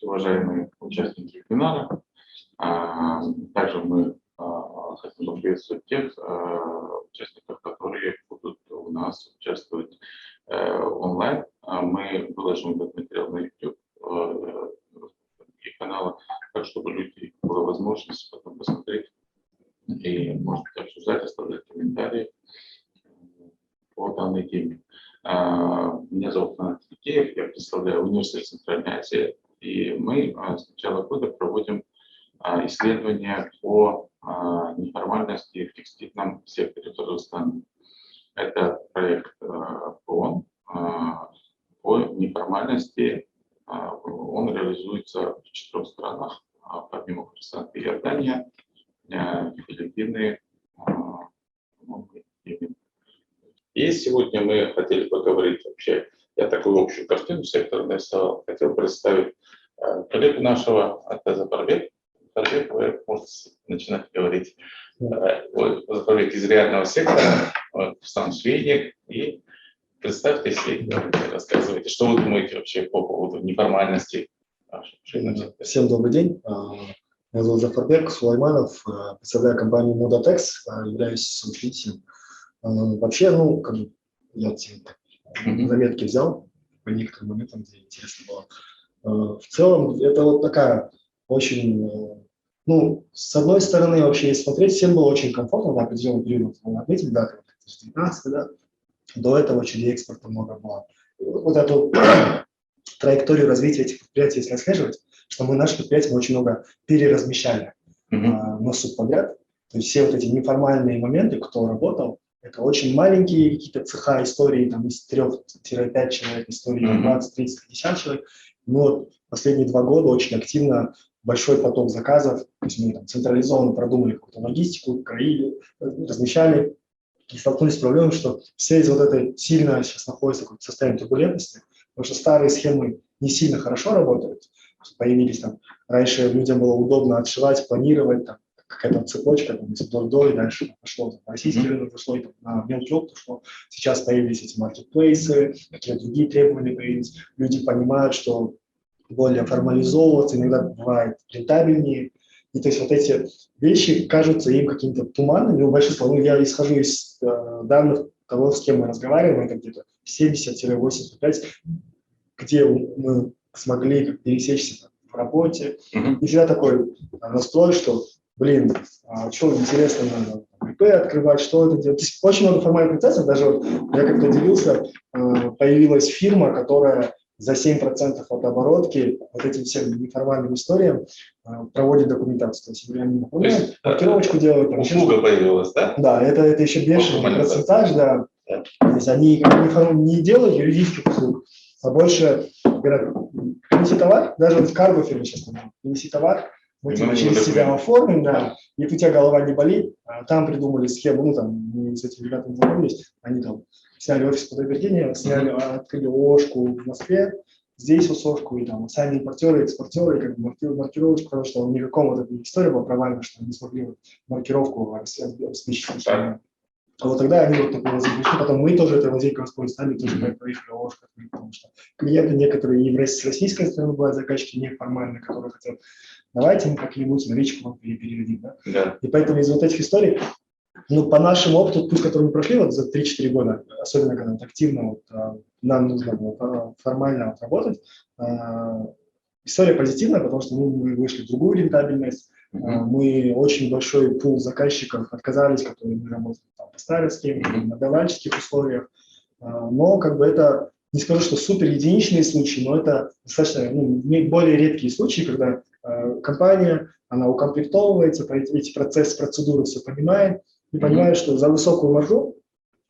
уважаемые участники вебинара. Также мы хотим приветствовать тех участников, которые будут у нас участвовать онлайн. Мы выложим этот материал на YouTube и канала, так чтобы люди была возможность потом посмотреть и, может быть, обсуждать, оставлять комментарии по данной теме. Меня зовут Анатолий Киев, я представляю Университет Центральной Азии, и мы с начала года проводим исследования по неформальности в текстильном секторе Казахстана. Это проект ООН по неформальности. Он реализуется в 4 странах, помимо Казахстана и Иордания, Филиппины, и сегодня мы хотели поговорить вообще, я такую общую картину сектора нарисовал, хотел представить коллегу нашего, это Запарбек. Запарбек, вы можете начинать говорить. Запарбек из реального сектора, сам сведения, и представьтесь и рассказывайте, что вы думаете вообще по поводу неформальности. Всем добрый день. Меня зовут Запарбек Сулайманов, представляю компанию Modatex, являюсь соучредителем. Вообще, я заметки взял по некоторым моментам, где интересно было. В целом, это вот такая очень, с одной стороны, вообще, если смотреть, всем было очень комфортно на определенный период. Мы отметили, да, 2019, да, до этого через экспорта много было. Вот эту траекторию развития этих предприятий, если отслеживать, что наши предприятия очень много переразмещали на субподряд. То есть все вот эти неформальные моменты, кто работал, это очень маленькие какие-то цеха, истории, там из 3-5 человек, истории 20, 30, 50 человек. Но последние 2 года очень активно большой поток заказов, то есть мы там централизованно продумали какую-то логистику, краили, размещали, и столкнулись с проблемой, что все из вот этой сильно сейчас находятся в состоянии турбулентности, потому что старые схемы не сильно хорошо работают, появились там, раньше людям было удобно отшивать, планировать, там, какая-то цепочка, там, до и дальше пошло, там, российский рынок пошло, и там, на мелкий опыт пошло. Сейчас появились эти маркетплейсы, какие-то другие требования появились. Люди понимают, что более формализовываться иногда бывает рентабельнее. И то есть вот эти вещи кажутся им какими-то туманными, но большинство, я исхожу из данных того, с кем мы разговариваем, это где-то 70-85, где мы смогли пересечься в работе. И всегда такой настрой, что что интересно, надо ИП открывать, что это делать. То есть очень много формальных процессов. Даже вот я как-то удивился, появилась фирма, которая за 7% от оборотки вот этим всем неформальным историям проводит документацию. То есть они маркировочку делают. Услуга появилась, да? Да, это еще бешеный процентаж, да. То есть они не делают юридических услуг, а больше говорят, принеси товар, даже вот в карго фирме сейчас принеси товар, мы тебя через себя оформим, да, и у тебя голова не болит. Там придумали схему, мы с этими ребятами знакомились, они там сняли офис подтверждения, открыли ООшку в Москве, здесь ОСОшку, и там сами импортеры, экспортеры, как бы маркировочку, потому что никаком вот этой истории была провальна, что они не смогли маркировку обеспечить. А вот тогда они вот такой лазейкой пришли, потом мы тоже этой лазейкой воспользовались, тоже проехали ООшку, потому что клиенты некоторые и с российской стороны бывают заказчики неформальные, которые хотят, давайте мы как-нибудь наличку вам переведем. Да? И поэтому из вот этих историй, по нашему опыту, путь, который мы прошли вот за 3-4 года, особенно когда активно нам нужно было формально работать, история позитивная, потому что мы вышли в другую рентабельность, мы очень большой пул заказчиков отказались, которые мы работали по старой схеме, на давальческих условиях, но это, не скажу, что супер единичные случаи, но это достаточно более редкие случаи, когда компания, она укомплектовывается, эти процедуры все понимает, и понимает, что за высокую маржу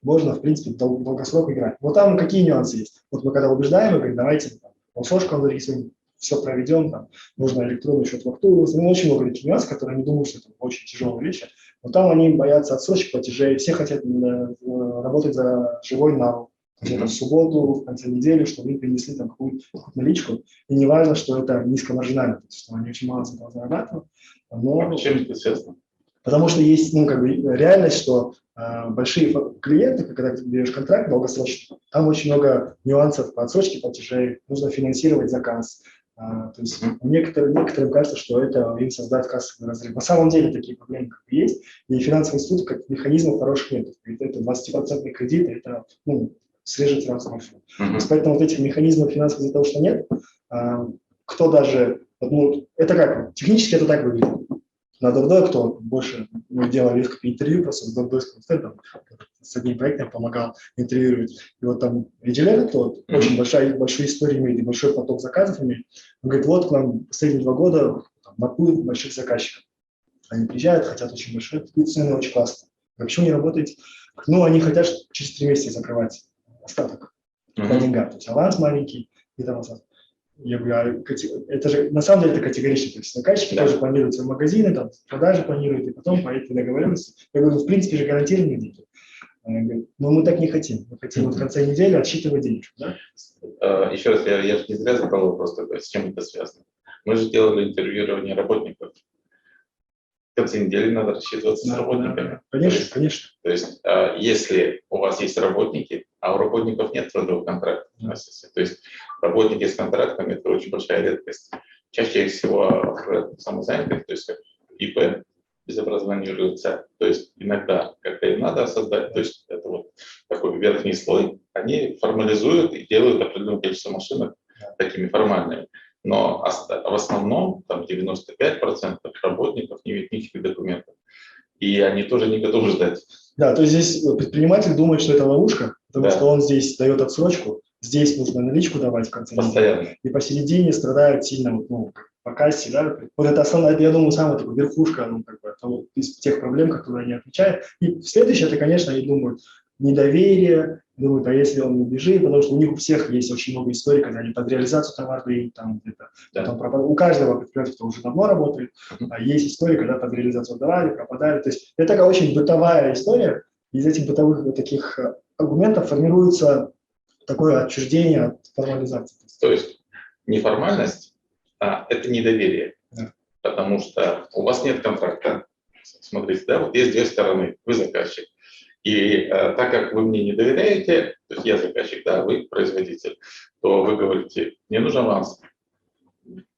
можно, в принципе, в долгосрок играть. Но там какие нюансы есть? Вот мы когда убеждаем, мы говорим, давайте ОСОшку зарегистрируем, все проведем, нужно электронный счет фактуру. Очень много таких нюансов, которые не думают, что это очень тяжелые вещи. Но там они боятся отсрочек, платежей, все хотят работать за живой навык. Где-то в субботу, в конце недели, чтобы им принесли там какую-то наличку. И не важно, что это низкомаржинально, что они очень мало с этого зарабатывают. Но... Чем это связано? Потому что есть реальность, что большие клиенты, когда ты берешь контракт долгосрочный, там очень много нюансов по отсрочке платежей, нужно финансировать заказ, То есть некоторым кажется, что это им создать кассовый разрыв. На самом деле такие проблемы как бы есть, и финансовый институт как механизмов хороших нет. Это 20% кредит, это срежет сразу маршрут. То есть поэтому вот этих механизмов финансовых из-за того, что нет, кто даже, это как, технически это так выглядит. На Дордой, кто больше делал несколько интервью, просто с Дордойским стендом, с одним проектом помогал интервьюировать. И вот там Реджелер, кто очень большую историю имеет и большой поток заказов имеет, он говорит, вот к нам последние 2 года наплыв больших заказчиков. Они приезжают, хотят очень большие, цены очень классно. А почему не работаете? Они хотят через 3 месяца закрывать остаток по деньгам. То есть аванс маленький и там остаток. Я говорю, это же на самом деле это категорично. То есть заказчики тоже планируют свои магазины, там, продажи планируют, и потом по этой договоренности. Я говорю, в принципе же гарантированные деньги. Они говорят, мы так не хотим. Мы хотим вот в конце недели отсчитывать денежку. Да? Еще раз, я же не зря задал вопрос такой, с чем это связано. Мы же делали интервьюирование работников. В конце недели надо рассчитываться с работниками. Да. Конечно, конечно. То есть, если у вас есть работники, а у работников нет трудовых контрактов, то есть работники с контрактами – это очень большая редкость. Чаще всего самозанятых, то есть как ИП, без образования юрлица, то есть иногда, когда им надо создать, то есть это вот такой верхний слой, они формализуют и делают определенное количество машинок такими формальными. Но в основном там 95% работников не имеют никаких документов. И они тоже не готовы ждать. Да, то есть здесь предприниматель думает, что это ловушка, потому что он здесь дает отсрочку, здесь нужно наличку давать в конце недели. И посередине страдают сильно по кассе. Да? Вот это основная, я думаю, самая такая верхушка из тех проблем, которые они отвечают. И следующее, это, конечно, они думают, недоверие, думают, а если он убежит, потому что у них у всех есть очень много историй, когда они под реализацию товара дают, там где-то, у каждого предприятия, кто уже давно работает, есть истории, когда под реализацию отдавали, пропадали. То есть это такая очень бытовая история, из этих бытовых вот таких аргументов формируется такое отчуждение от формализации. То есть неформальность это недоверие, потому что у вас нет контракта. Смотрите, да, вот есть 2 стороны, вы заказчик. И так как вы мне не доверяете, то есть я заказчик, да, вы производитель, то вы говорите, мне нужен аванс.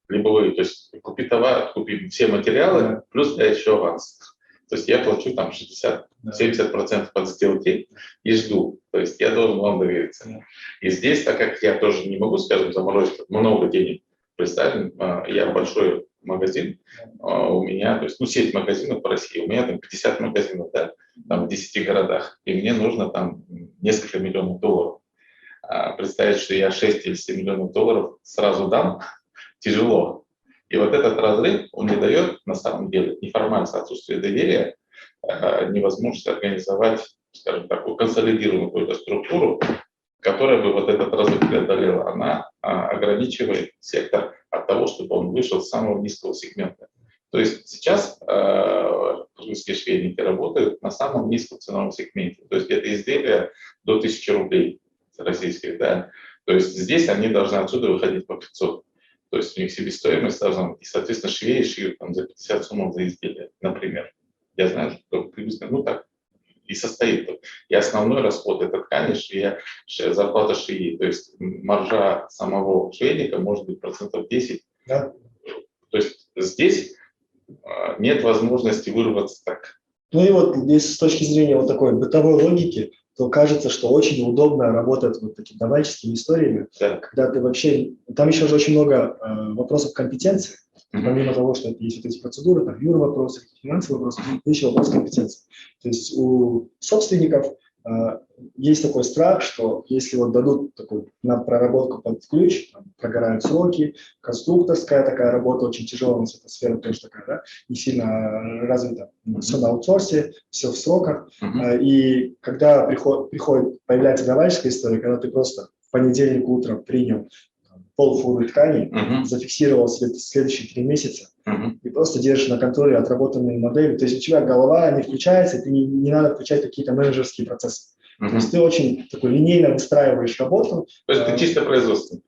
Либо вы, то есть купи товар, купи все материалы, плюс я еще аванс. То есть я плачу там 60-70% от сделки и жду. То есть я должен вам довериться. И здесь, так как я тоже не могу, скажем, заморозить много денег, представим, я большой магазин, у меня, то есть, сеть магазинов по России, у меня там 50 магазинов, да, там в 10 городах, и мне нужно там несколько миллионов долларов. Представить, что я 6 или 7 миллионов долларов сразу дам, тяжело. И вот этот разрыв, он не дает, на самом деле, неформальность, отсутствие доверия, невозможность организовать, скажем, такую консолидированную какую-то структуру, которая бы вот этот разрыв преодолела. Она ограничивает сектор от того, чтобы он вышел с самого низкого сегмента. То есть сейчас русские швейники работают на самом низком ценовом сегменте. То есть это изделия до 1000 рублей российских, да. То есть здесь они должны отсюда выходить по 500. То есть у них себестоимость должна быть, и, соответственно, швеи шьют там за 50 сумм за изделие, например. Я знаю, что приблизительно, так и состоит. И основной расход – это ткани, зарплата швеи. То есть маржа самого швейника может быть 10%. Да. То есть здесь нет возможности вырваться так. Ну и вот здесь с точки зрения вот такой бытовой логики, то кажется, что очень удобно работать вот такими товарищескими историями, когда ты вообще… Там еще же очень много вопросов компетенции, помимо того, что это есть вот эти процедуры, там юр-вопросы, финансовые вопросы, есть еще вопрос компетенции. То есть у собственников есть такой страх, что если вот дадут такую на проработку под ключ, там, прогорают сроки, конструкторская такая работа очень тяжелая, у нас эта сфера тоже такая, да, не сильно развита, все на аутсорсе, все в сроках, и когда появляется товарищеская история, когда ты просто в понедельник утром принял полфуры ткани, зафиксировал себе следующие 3 месяца, и просто держишь на контроле отработанные модели. То есть у тебя голова не включается, и ты не надо включать какие-то менеджерские процессы. То есть ты очень такой линейно выстраиваешь работу. То есть ты чисто производственный.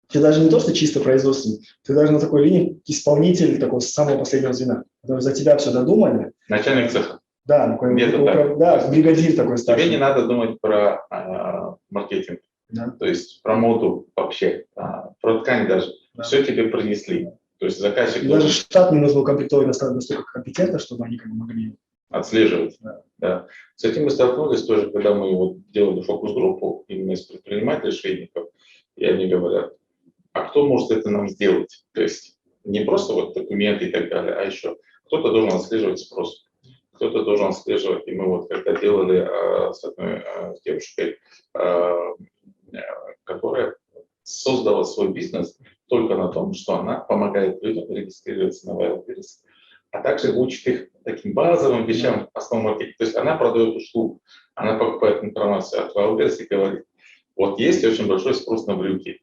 Ты даже не то, что чисто производственный, ты даже на такой линии исполнитель такого самого последнего звена. Потому что за тебя все додумали. Начальник цеха. Да, бригадир такой старший. Тебе не надо думать про маркетинг. Да. То есть про моду вообще, про ткань даже. все тебе принесли. То есть заказчик И даже должен штат не нужно укомплектовать настолько компетентно, чтобы они как бы могли. отслеживать. Да. Да. С этим мы столкнулись тоже, когда мы вот делали фокус-группу именно из предпринимателей, швейников, и они говорят, а кто может это нам сделать? То есть не просто вот документы и так далее, а еще кто-то должен отслеживать спрос, кто-то должен отслеживать. И мы вот когда делали с одной с девушкой, которая создала свой бизнес только на том, что она помогает людям регистрироваться на Wildberries, а также учит их таким базовым вещам основном маркетинге. То есть она продает услугу, она покупает информацию от Wildberries и говорит, вот есть очень большой спрос на брюки.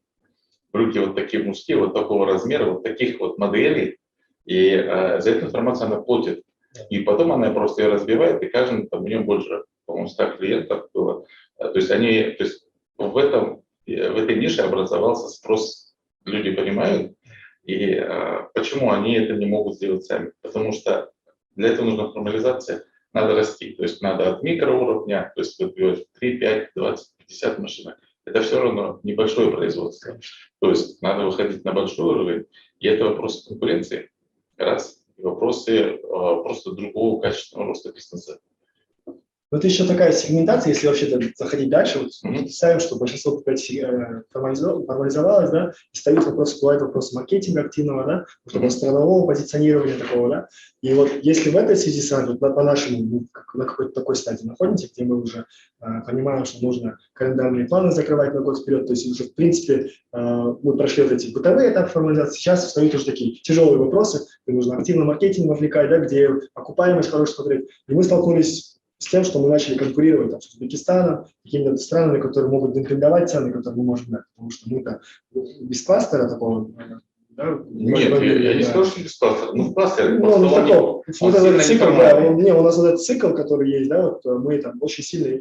Брюки вот такие мужские, вот такого размера, вот таких вот моделей, и за эту информацию она платит. И потом она просто ее разбивает, и каждый, там, у нее больше, по-моему, 100 клиентов было. То есть они, то есть в этой нише образовался спрос, люди понимают, и почему они это не могут сделать сами? Потому что для этого нужна формализация, надо расти, то есть надо от микроуровня, то есть вот 3, 5, 20, 50 машинок. Это все равно небольшое производство. То есть надо выходить на большой уровень, и это вопрос конкуренции, раз, и вопросы просто другого качественного роста бизнеса. Вот еще такая сегментация, если вообще заходить дальше, вот представим, что большинство формализовалось, да, и стоит вопрос, всплывает вопрос маркетинга активного, да, чтобы странового позиционирования такого, да, и вот если в этой связи с вами, по-нашему, на какой-то такой стадии находимся, где мы уже понимаем, что нужно календарные планы закрывать на год вперед, то есть уже, в принципе, мы прошли вот эти бытовые этапы формализации, сейчас встают уже такие тяжелые вопросы, где нужно активно маркетинг вовлекать, да, где окупаемость хорошая смотреть, и мы столкнулись с тем, что мы начали конкурировать там, с Узбекистаном, какими-то странами, которые могут демпинговать цены, которые мы можем дать, потому что мы-то без кластера такого, да, нет, я не сказал, что без кластера. Ну, в кластере ну, не такого. Вот этот цикл, да, у нас вот этот цикл, который есть, да, вот мы там очень сильно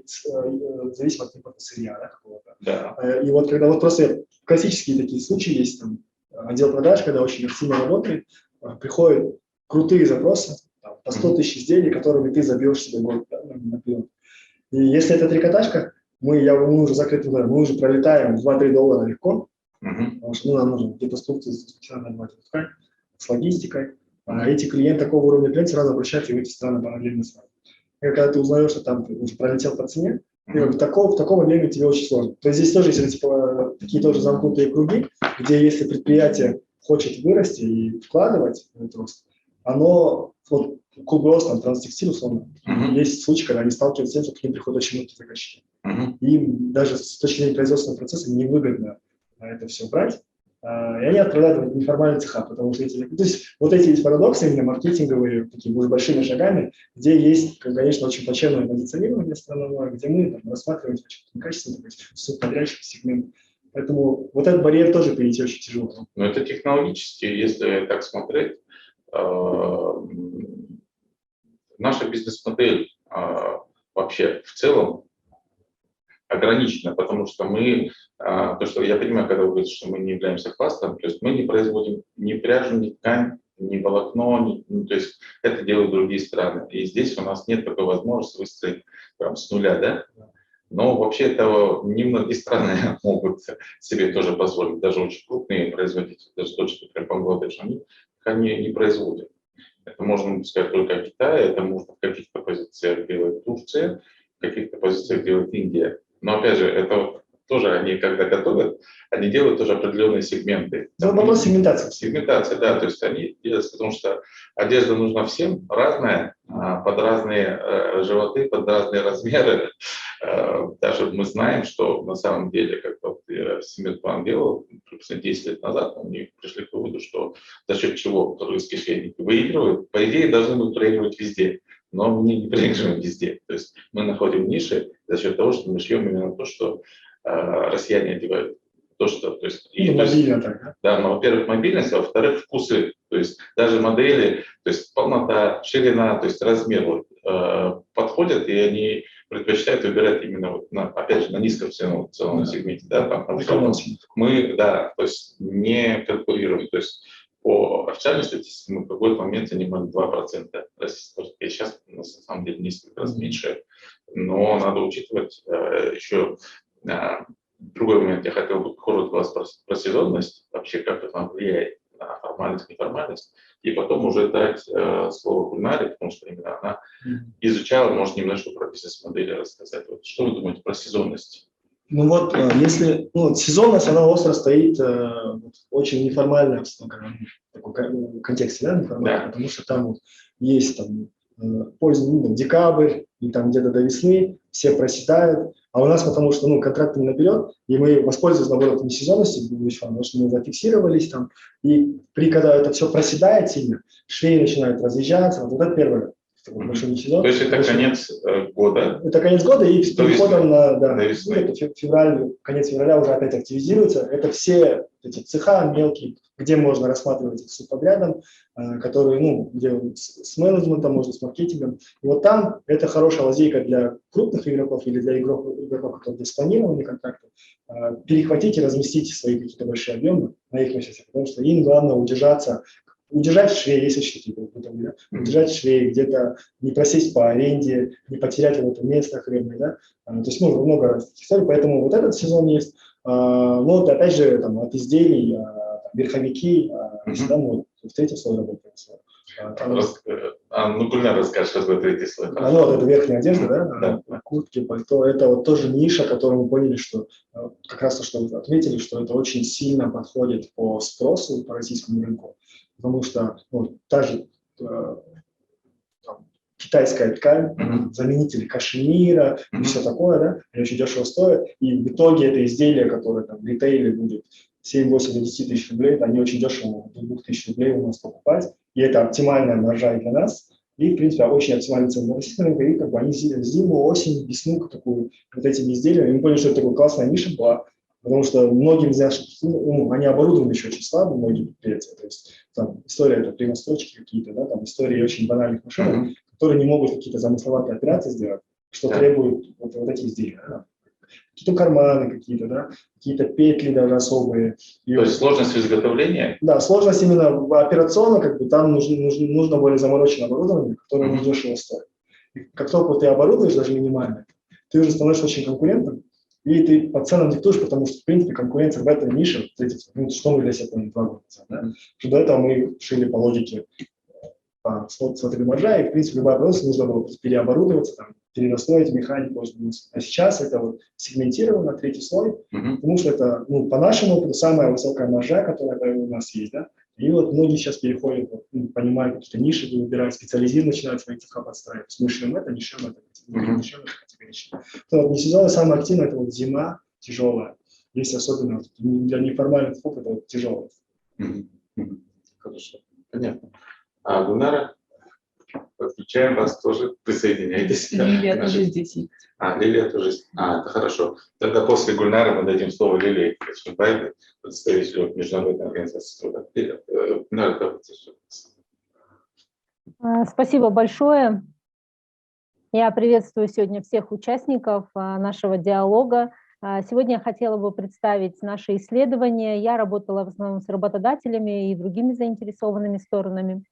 зависим от импорта сырья, да, какого-то. Да. И вот когда вот просто классические такие случаи есть, там, отдел продаж, когда очень активно работает, приходят крутые запросы, по 100 тысяч изделий, которыми ты забьешь себе год, да, наперед. И если это трикотажка, мы уже закрыты, мы уже пролетаем $2-3 легко, потому что нам нужно где-то инструкции с логистикой. А эти клиенты такого уровня клиентов сразу обращаются и в эти страны параллельно с вами. И когда ты узнаешь, что там ты уже пролетел по цене, в таком объеме тебе очень сложно. То есть здесь тоже есть типа, такие тоже замкнутые круги, где если предприятие хочет вырасти и вкладывать в этот рост, оно, вот, Куброс, там, Транстекстиль, условно, есть случаи, когда они сталкиваются с тем, что к ним приходят очень многие заказчики. Им даже с точки зрения производственного процесса невыгодно это все брать, и они отправляют в неформальный цеха, потому что то есть вот эти парадоксы именно маркетинговые, такими уже большими шагами, где есть, конечно, очень плачевное позиционирование страновое, где мы там, рассматриваем некачественно, то есть субподрядчик сегмент. Поэтому вот этот барьер тоже перейти очень тяжело. Но это технологически, если так смотреть, наша бизнес-модель вообще в целом ограничена, потому что мы, то, что я понимаю, когда вы говорите, что мы не являемся кластером, то есть мы не производим ни пряжу, ни ткань, ни волокно, то есть это делают другие страны. И здесь у нас нет такой возможности выстроить прям с нуля, да? Но вообще этого немногие страны могут себе тоже позволить, даже очень крупные производители, даже тот, что прям Бангладеш, они не производят. Это можно сказать только о Китае, это можно в каких-то позициях делать Турция, в каких-то позициях делать Индия. Но опять же, это вот тоже они, когда готовят, они делают тоже определенные сегменты. Ну, вопрос сегментации. Сегментация, да, то есть они делают, потому что одежда нужна всем, разная, под разные животы, под разные размеры. Даже мы знаем, что на самом деле, как вот Симметплан делал, приблизительно 10 лет назад, они пришли к выводу, что за счет чего русские швейники выигрывают, по идее, должны мы проигрывать везде. Но мы не проигрываем везде. То есть мы находим ниши за счет того, что мы шьем именно то, что россияне одевают. То, что, то есть, мобильно так, да? Да, во-первых, мобильность, а во-вторых, вкусы. То есть даже модели, то есть полнота, ширина, то есть размер вот, подходят, и они предпочитают выбирать именно, вот опять же, на низком ценовом сегменте. Да, там, мы, да, то есть не конкурируем. То есть по официальной статистике мы в какой-то момент занимали 2% российского. И сейчас на самом деле несколько раз меньше. Но надо учитывать еще другой момент, я хотел бы коротко вас спросить про сезонность, вообще как это влияет на формальность, неформальность, и потом уже дать слово Гульнаре, потому что именно она изучала, может, немножко про бизнес-модели рассказать. Вот что вы думаете про сезонность? Ну вот, если сезонность, она остро стоит очень неформально в таком контексте, да, неформально, Да. потому что там вот есть там поздний декабрь, и там где-то до весны все проседают, а у нас потому что контракты наперед, и мы воспользуемся, наоборот, несезонностью, потому что мы зафиксировались там, и когда это все проседает сильно, швеи начинают разъезжаться, вот это первое. Большой сезон. То есть это конец года? Это конец года, и с переходом на весны. Это февраль, конец февраля уже опять активизируется. Это все эти цеха мелкие, где можно рассматривать их субподрядом, которые, где с менеджментом, можно с маркетингом. И вот там это хорошая лазейка для крупных игроков или для игроков, которые спланированы контракты, перехватить и разместить свои какие-то большие объемы на их месяце, потому что им главное удержать швей, если что, удержать швей, где-то не просесть по аренде, не потерять вот это место хлебное, да. То есть много разных историй, поэтому вот этот сезон есть. Но вот опять же там, от изделий, верховики, всегда могут в третий слой работать. Гульнар, расскажешь, что это третий слой. Вот это верхняя одежда, Да. куртки, пальто, это вот тоже ниша, которую мы поняли, что как раз то, что вы отметили, что это очень сильно подходит по спросу по российскому рынку. Потому что та же китайская ткань, заменители кашемира и все такое, да, они очень дешево стоят, и в итоге это изделие, которое там в ритейле будет 7, 8 или 10 тысяч рублей, они очень дешево могут до 2000 рублей у нас покупать, и это оптимальная маржа для нас, и, в принципе, очень оптимальная цена для российского рынка, и как бы они зиму, осень, весну такую вот этими изделиями, мы поняли, что это такая классная ниша была, потому что многим из наших, они оборудованы еще очень слабо, многие предприятия, то есть там история это примострочки какие-то, да, там истории очень банальных машин, которые не могут какие-то замысловатые операции сделать, что требует вот этих изделий. Да? Какие-то карманы какие-то, да, какие-то петли даже особые. То есть сложность изготовления? Да, сложность именно операционно, как бы там нужно более замороченное оборудование, которое не дешево стоит. И как только ты оборудуешь, даже минимально, ты уже становишься очень конкурентным, и ты по ценам диктуешь, потому что, в принципе, конкуренция в этой нише, что мы для себя поняли 2 года назад, да? Что до этого мы шили по логике смотрели маржа, и, в принципе, любая производство нужно было переоборудоваться, там, перенастроить механику. А сейчас это вот сегментировано, третий слой, потому что это, по нашему опыту, самая высокая маржа, которая у нас есть, да, и вот многие сейчас переходят, понимают какие-то ниши, выбирают, специализированно начинают свои цеха подстраивать. То есть мы шьем это, не шьем это, не шьем это категорично. То вот не сезонно самое активное, это вот зима тяжелая. Есть особенно для неформальных слов, это вот тяжелое. Хорошо, понятно. Гульнара, подключаем вас тоже, присоединяйтесь. Лилия тоже здесь есть. Лилия тоже есть. Это хорошо. Тогда после Гульнары мы дадим слово Лилии Качмбаевой, представителю Международной организации труда. Гульнара, спасибо большое. Я приветствую сегодня всех участников нашего диалога. Сегодня я хотела бы представить наши исследования. Я работала в основном с работодателями и другими заинтересованными сторонами.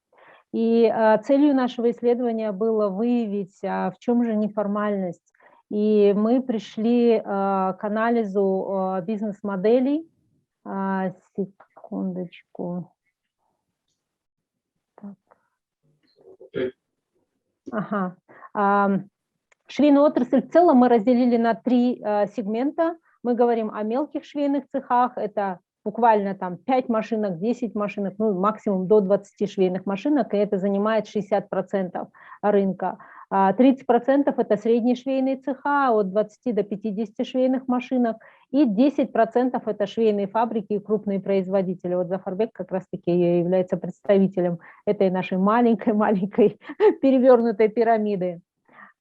И целью нашего исследования было выявить, в чем же неформальность. И мы пришли к анализу бизнес-моделей. Секундочку. Так. Ага. Швейную отрасль в целом мы разделили на 3 сегмента. Мы говорим о мелких швейных цехах, это буквально там 5 машинок, 10 машинок, максимум до 20 швейных машинок, и это занимает 60% рынка. 30% это средние швейные цеха, от 20 до 50 швейных машинок, и 10% это швейные фабрики и крупные производители. Вот Зафарбек как раз-таки является представителем этой нашей маленькой перевернутой пирамиды.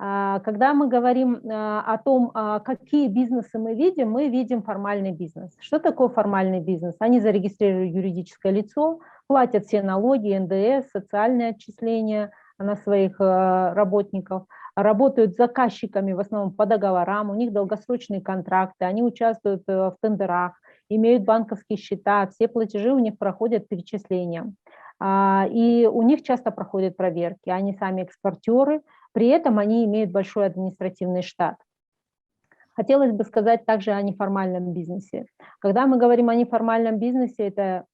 Когда мы говорим о том, какие бизнесы мы видим формальный бизнес. Что такое формальный бизнес? Они зарегистрировали юридическое лицо, платят все налоги, НДС, социальные отчисления на своих работников, работают с заказчиками в основном по договорам, у них долгосрочные контракты, они участвуют в тендерах, имеют банковские счета, все платежи у них проходят перечислением. И у них часто проходят проверки, они сами экспортеры, при этом они имеют большой административный штат. Хотелось бы сказать также о неформальном бизнесе. Когда мы говорим о неформальном бизнесе, это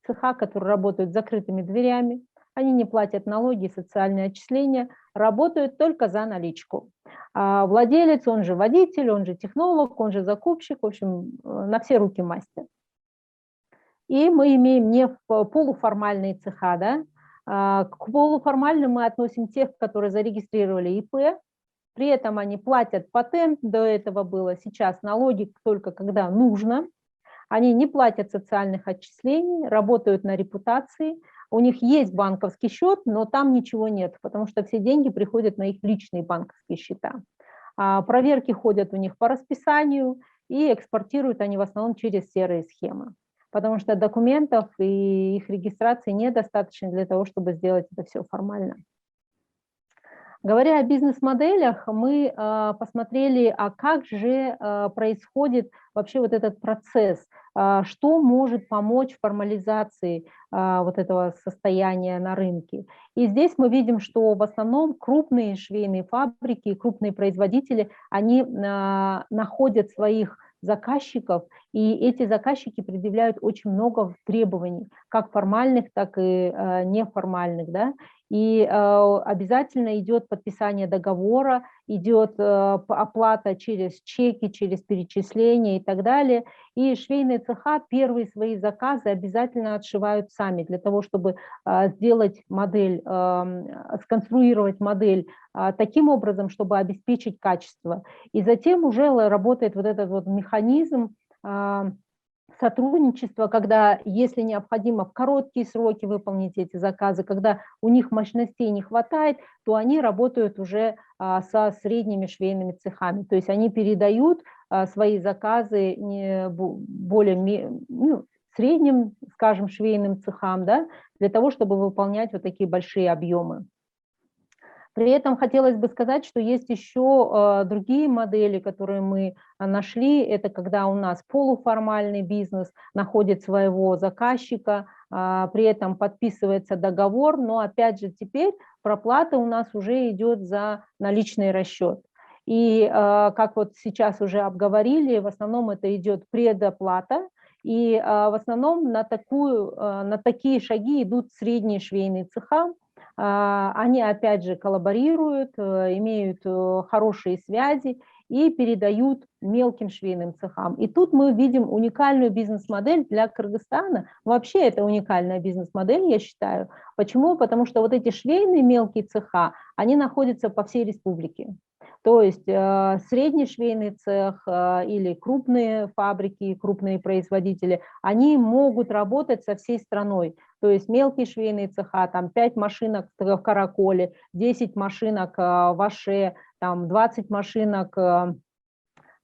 цеха, которые работают с закрытыми дверями, они не платят налоги, социальные отчисления, работают только за наличку. А владелец, он же водитель, он же технолог, он же закупщик, в общем, на все руки мастер. И мы имеем не полуформальные цеха, да? К полуформальным мы относим тех, которые зарегистрировали ИП, при этом они платят патент, до этого было, сейчас налоги только когда нужно, они не платят социальных отчислений, работают на репутации, у них есть банковский счет, но там ничего нет, потому что все деньги приходят на их личные банковские счета. Проверки ходят у них по расписанию, и экспортируют они в основном через серые схемы, потому что документов и их регистрации недостаточно для того, чтобы сделать это все формально. Говоря о бизнес-моделях, мы посмотрели, а как же происходит вообще вот этот процесс, что может помочь в формализации вот этого состояния на рынке. И здесь мы видим, что в основном крупные швейные фабрики, крупные производители, они находят своих заказчиков, и эти заказчики предъявляют очень много требований, как формальных, так и неформальных, да? И обязательно идет подписание договора, идет оплата через чеки, через перечисления и так далее. И швейные цеха первые свои заказы обязательно отшивают сами для того, чтобы сделать модель, сконструировать модель таким образом, чтобы обеспечить качество. И затем уже работает вот этот вот механизм сотрудничество, когда, если необходимо в короткие сроки выполнить эти заказы, когда у них мощностей не хватает, то они работают уже со средними швейными цехами. То есть они передают свои заказы более средним, скажем, швейным цехам, да, для того, чтобы выполнять вот такие большие объемы. При этом хотелось бы сказать, что есть еще другие модели, которые мы нашли. Это когда у нас полуформальный бизнес находит своего заказчика, при этом подписывается договор, но опять же теперь проплата у нас уже идет за наличный расчет. И как вот сейчас уже обговорили, в основном это идет предоплата, и в основном на такие шаги идут средние швейные цеха. Они опять же коллаборируют, имеют хорошие связи и передают мелким швейным цехам. И тут мы видим уникальную бизнес-модель для Кыргызстана. Вообще это уникальная бизнес-модель, я считаю. Почему? Потому что вот эти швейные мелкие цеха, они находятся по всей республике. То есть средний швейный цех или крупные фабрики, крупные производители, они могут работать со всей страной. То есть мелкие швейные цеха, там 5 машинок в Караколе, 10 машинок в Аше, там 20 машинок в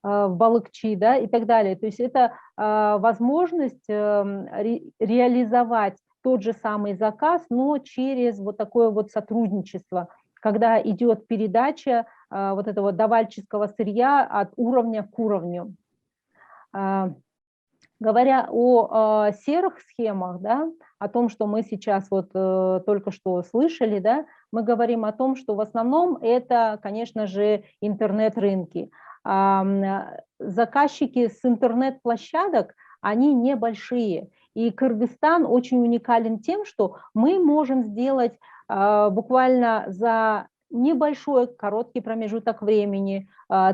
Балыкчи, да, и так далее. То есть это возможность реализовать тот же самый заказ, но через вот такое вот сотрудничество, когда идет передача вот этого давальческого сырья от уровня к уровню. Говоря о серых схемах, да, о том, что мы сейчас вот только что слышали, да, мы говорим о том, что в основном это, конечно же, интернет-рынки. Заказчики с интернет-площадок, они небольшие. И Кыргызстан очень уникален тем, что мы можем сделать буквально за небольшой короткий промежуток времени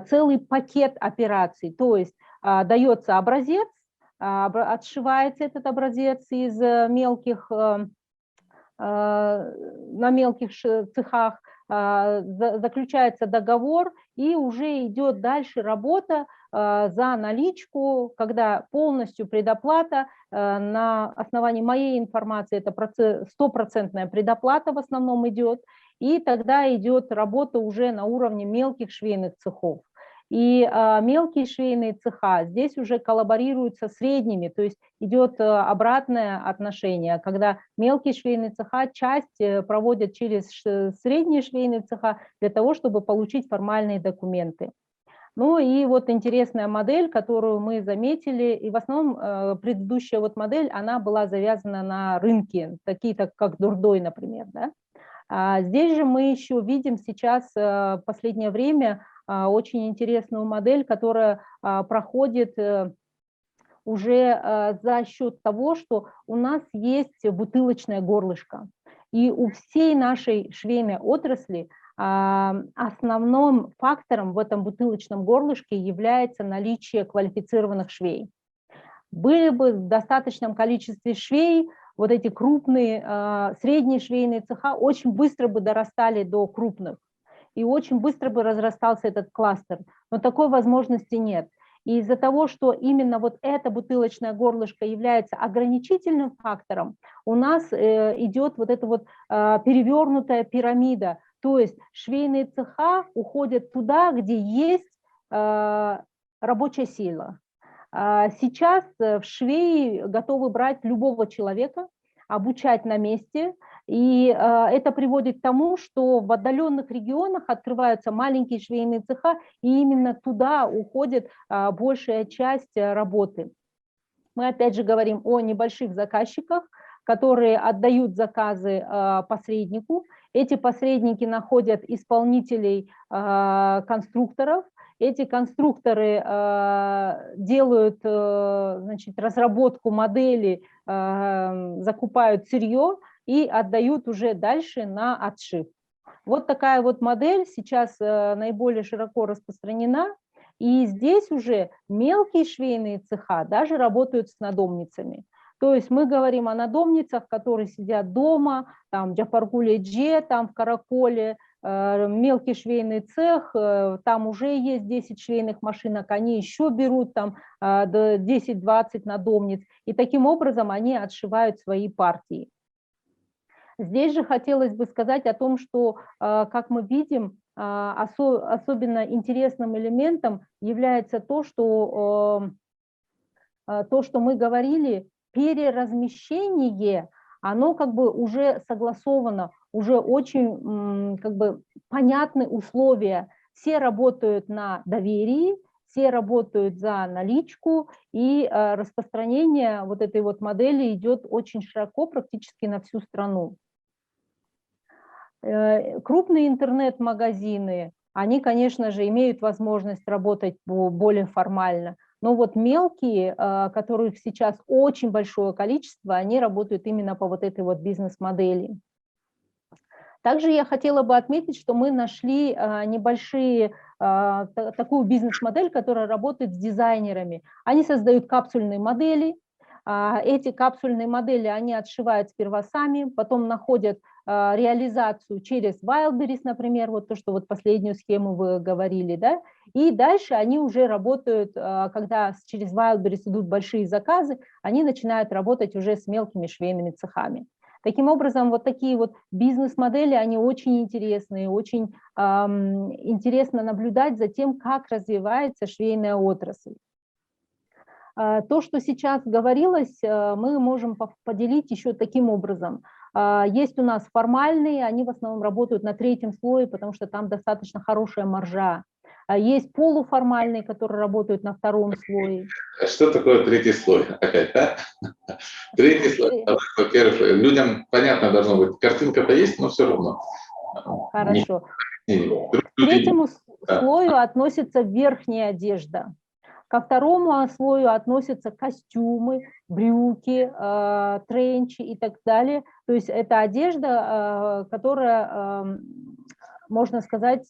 целый пакет операций. То есть дается образец, отшивается этот образец из мелких, на мелких цехах, заключается договор, и уже идет дальше работа за наличку, когда полностью предоплата, на основании моей информации это 100% предоплата в основном идет, и тогда идет работа уже на уровне мелких швейных цехов. И мелкие швейные цеха здесь уже коллаборируют со средними, то есть идет обратное отношение, когда мелкие швейные цеха часть проводят через средние швейные цеха для того, чтобы получить формальные документы. Ну и вот интересная модель, которую мы заметили, и в основном предыдущая вот модель, она была завязана на рынке, такие как Дурдой, например, да? Здесь же мы еще видим сейчас в последнее время очень интересную модель, которая проходит уже за счет того, что у нас есть бутылочное горлышко. И у всей нашей швейной отрасли основным фактором в этом бутылочном горлышке является наличие квалифицированных швей. Были бы в достаточном количестве швей, вот эти крупные, средние швейные цеха очень быстро бы дорастали до крупных, и очень быстро бы разрастался этот кластер. Но такой возможности нет. И из-за того, что именно вот это бутылочное горлышко является ограничительным фактором, у нас идет вот эта вот перевернутая пирамида. То есть швейные цеха уходят туда, где есть рабочая сила. Сейчас в швеи готовы брать любого человека, обучать на месте, и это приводит к тому, что в отдаленных регионах открываются маленькие швейные цеха, и именно туда уходит большая часть работы. Мы опять же говорим о небольших заказчиках, которые отдают заказы посреднику. Эти посредники находят исполнителей конструкторов. Эти конструкторы делают, значит, разработку модели, закупают сырье и отдают уже дальше на отшив. Вот такая вот модель сейчас наиболее широко распространена. И здесь уже мелкие швейные цеха даже работают с надомницами. То есть мы говорим о надомницах, которые сидят дома, там в Джафаргуле-Дже, там в Караколе, мелкий швейный цех, там уже есть 10 швейных машинок, они еще берут там 10-20 надомниц, и таким образом они отшивают свои партии. Здесь же хотелось бы сказать о том, что, как мы видим, особенно интересным элементом является то, что мы говорили, переразмещение, оно как бы уже согласовано, уже очень как бы понятны условия. Все работают на доверии, все работают за наличку, и распространение вот этой вот модели идет очень широко, практически на всю страну. Крупные интернет-магазины, они, конечно же, имеют возможность работать более формально, но вот мелкие, которых сейчас очень большое количество, они работают именно по вот этой вот бизнес-модели. Также я хотела бы отметить, что мы нашли такую бизнес-модель, которая работает с дизайнерами. Они создают капсульные модели. Эти капсульные модели они отшивают сперва сами, потом находят реализацию через Wildberries, например, вот то, что вот последнюю схему вы говорили, да, и дальше они уже работают, когда через Wildberries идут большие заказы, они начинают работать уже с мелкими швейными цехами. Таким образом, вот такие вот бизнес-модели, они очень интересные, очень интересно наблюдать за тем, как развивается швейная отрасль. То, что сейчас говорилось, мы можем поделить еще таким образом. Есть у нас формальные, они в основном работают на третьем слое, потому что там достаточно хорошая маржа. Есть полуформальные, которые работают на втором слое. Что такое третий слой? Опять, да? Третий слой. Во-первых, людям понятно должно быть. Картинка-то есть, но все равно. Хорошо. К третьему слою относится верхняя одежда. Ко второму слою относятся костюмы, брюки, тренчи и так далее. То есть это одежда, которая, можно сказать,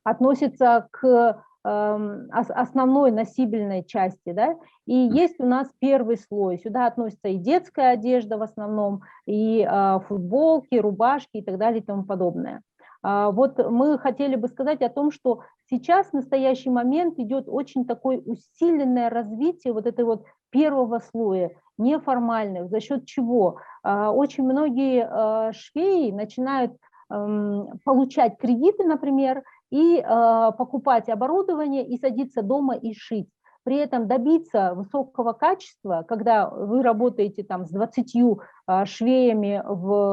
относится к основной носибельной части, да? И есть у нас первый слой, сюда относится и детская одежда в основном, и футболки, рубашки и так далее и тому подобное. Вот мы хотели бы сказать о том, что сейчас в настоящий момент идет очень такое усиленное развитие вот этой вот первого слоя, неформальных, за счет чего очень многие швеи начинают получать кредиты, например, и покупать оборудование, и садиться дома и шить. При этом добиться высокого качества, когда вы работаете там с 20 швеями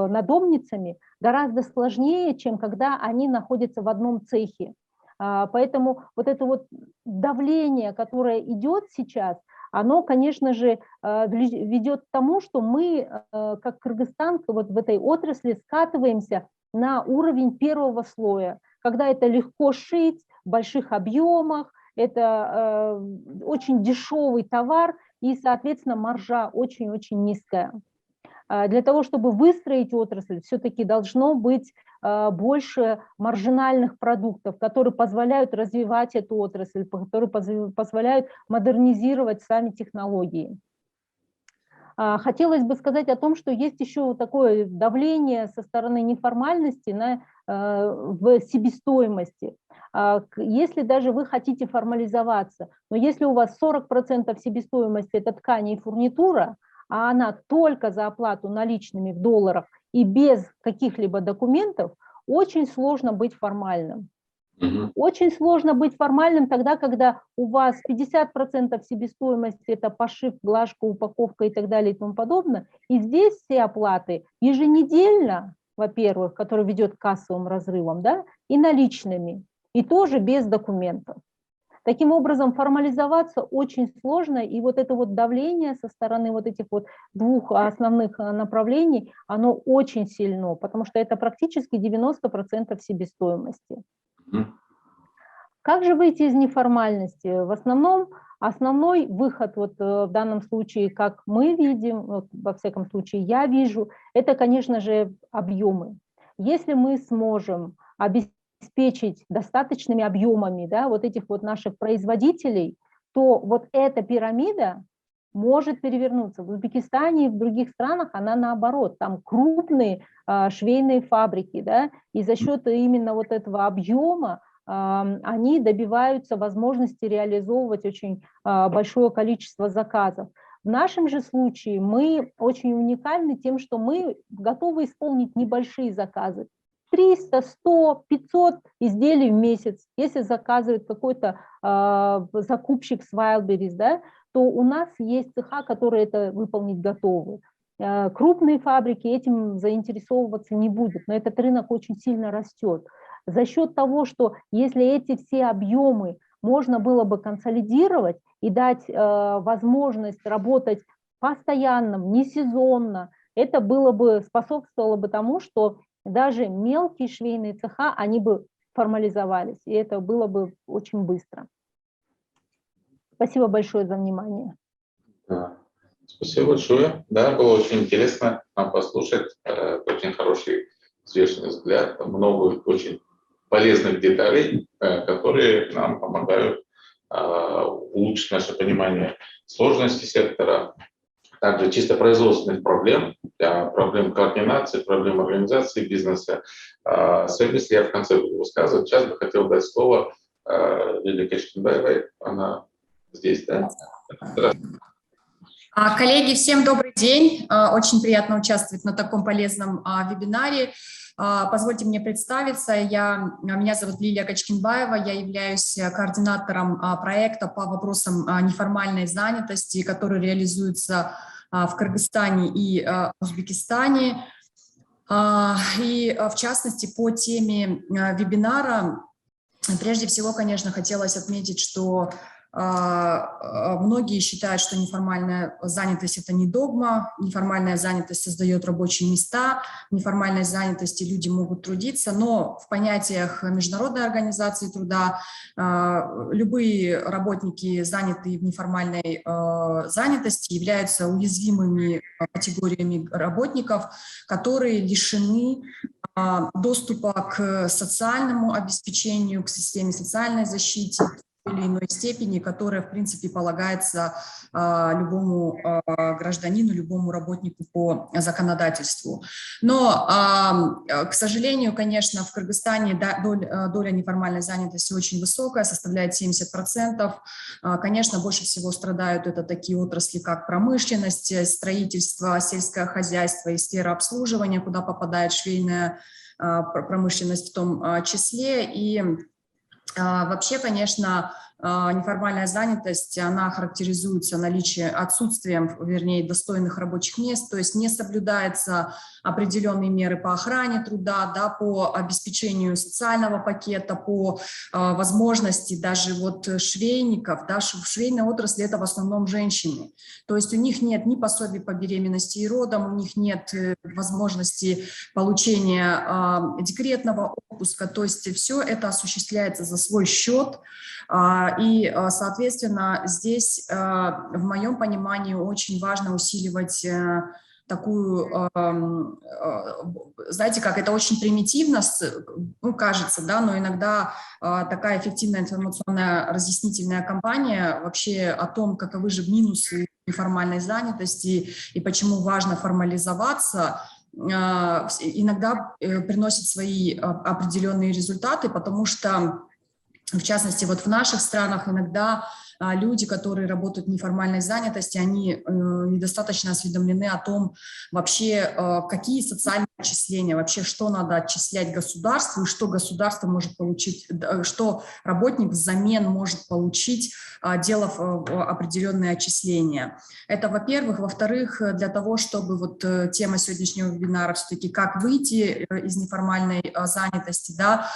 надомницами, гораздо сложнее, чем когда они находятся в одном цехе. Поэтому вот это вот давление, которое идет сейчас, оно, конечно же, ведет к тому, что мы, как Кыргызстан, вот в этой отрасли скатываемся на уровень первого слоя, когда это легко шить в больших объемах, это очень дешевый товар и, соответственно, маржа очень-очень низкая. Для того, чтобы выстроить отрасль, все-таки должно быть больше маржинальных продуктов, которые позволяют развивать эту отрасль, которые позволяют модернизировать сами технологии. Хотелось бы сказать о том, что есть еще такое давление со стороны неформальности в себестоимости. Если даже вы хотите формализоваться, но если у вас 40% себестоимости – это ткани и фурнитура, а она только за оплату наличными в долларах и без каких-либо документов, очень сложно быть формальным. Очень сложно быть формальным тогда, когда у вас 50% себестоимости – это пошив, глажка, упаковка и так далее и тому подобное. И здесь все оплаты еженедельно, во-первых, которые ведет к кассовым разрывам, да, и наличными, и тоже без документов. Таким образом, формализоваться очень сложно, и вот это вот давление со стороны вот этих вот двух основных направлений, оно очень сильно, потому что это практически 90% себестоимости. Как же выйти из неформальности? В основном, основной выход вот в данном случае, как мы видим, вот во всяком случае я вижу, это, конечно же, объемы. Если мы сможем обеспечить достаточными объемами, да, вот этих вот наших производителей, то вот эта пирамида может перевернуться. В Узбекистане и в других странах она наоборот, там крупные швейные фабрики, да, и за счет именно вот этого объема они добиваются возможности реализовывать очень большое количество заказов. В нашем же случае мы очень уникальны тем, что мы готовы исполнить небольшие заказы. 300, 100, 500 изделий в месяц. Если заказывает какой-то закупщик с Wildberries, да, то у нас есть цеха, которые это выполнить готовы. Крупные фабрики этим заинтересовываться не будут, но этот рынок очень сильно растет. За счет того, что если эти все объемы можно было бы консолидировать и дать возможность работать постоянно, не сезонно, это было бы, способствовало бы тому, что даже мелкие швейные цеха, они бы формализовались, и это было бы очень быстро. Спасибо большое за внимание. Да. Спасибо большое. Да, было очень интересно нам послушать. Очень хороший, взвешенный взгляд. Много очень полезных деталей, которые нам помогают улучшить наше понимание сложности сектора, также чисто производственных проблем, проблем координации, проблем организации бизнеса. Свои мысли я в конце буду высказывать. Сейчас бы хотел дать слово Лилии Качкенбаевой. Она здесь, да? Коллеги, всем добрый день. Очень приятно участвовать на таком полезном вебинаре. Позвольте мне представиться. Меня зовут Лилия Качкенбаева. Я являюсь координатором проекта по вопросам неформальной занятости, который реализуется в Кыргызстане и Узбекистане. И в частности по теме вебинара, прежде всего, конечно, хотелось отметить, что многие считают, что неформальная занятость – это не догма, неформальная занятость создает рабочие места, в неформальной занятости люди могут трудиться, но в понятиях Международной организации труда любые работники, занятые в неформальной занятости, являются уязвимыми категориями работников, которые лишены доступа к социальному обеспечению, к системе социальной защиты, или иной степени, которая, в принципе, полагается любому гражданину, любому работнику по законодательству. Но, к сожалению, конечно, в Кыргызстане доля неформальной занятости очень высокая, составляет 70%. Конечно, больше всего страдают это такие отрасли, как промышленность, строительство, сельское хозяйство и сфера обслуживания, куда попадает швейная промышленность в том числе. И вообще, конечно, неформальная занятость, она характеризуется отсутствием, вернее, достойных рабочих мест, то есть не соблюдаются определенные меры по охране труда, да, по обеспечению социального пакета, по возможности даже вот швейников, да, в швейной отрасли это в основном женщины, то есть у них нет ни пособий по беременности и родам, у них нет возможности получения декретного отпуска, то есть все это осуществляется за свой счет. И, соответственно, здесь, в моем понимании, очень важно усиливать такую, знаете, как это очень примитивно, ну, кажется, да, но иногда такая эффективная информационная разъяснительная кампания вообще о том, каковы же минусы неформальной занятости и почему важно формализоваться, иногда приносит свои определенные результаты, потому что, в частности, вот в наших странах иногда люди, которые работают в неформальной занятости, они недостаточно осведомлены о том, вообще, какие социальные отчисления, вообще, что надо отчислять государству, и что государство может получить, что работник взамен может получить, делав определенные отчисления. Это, во-первых. Во-вторых, для того, чтобы вот тема сегодняшнего вебинара все-таки «Как выйти из неформальной занятости», да,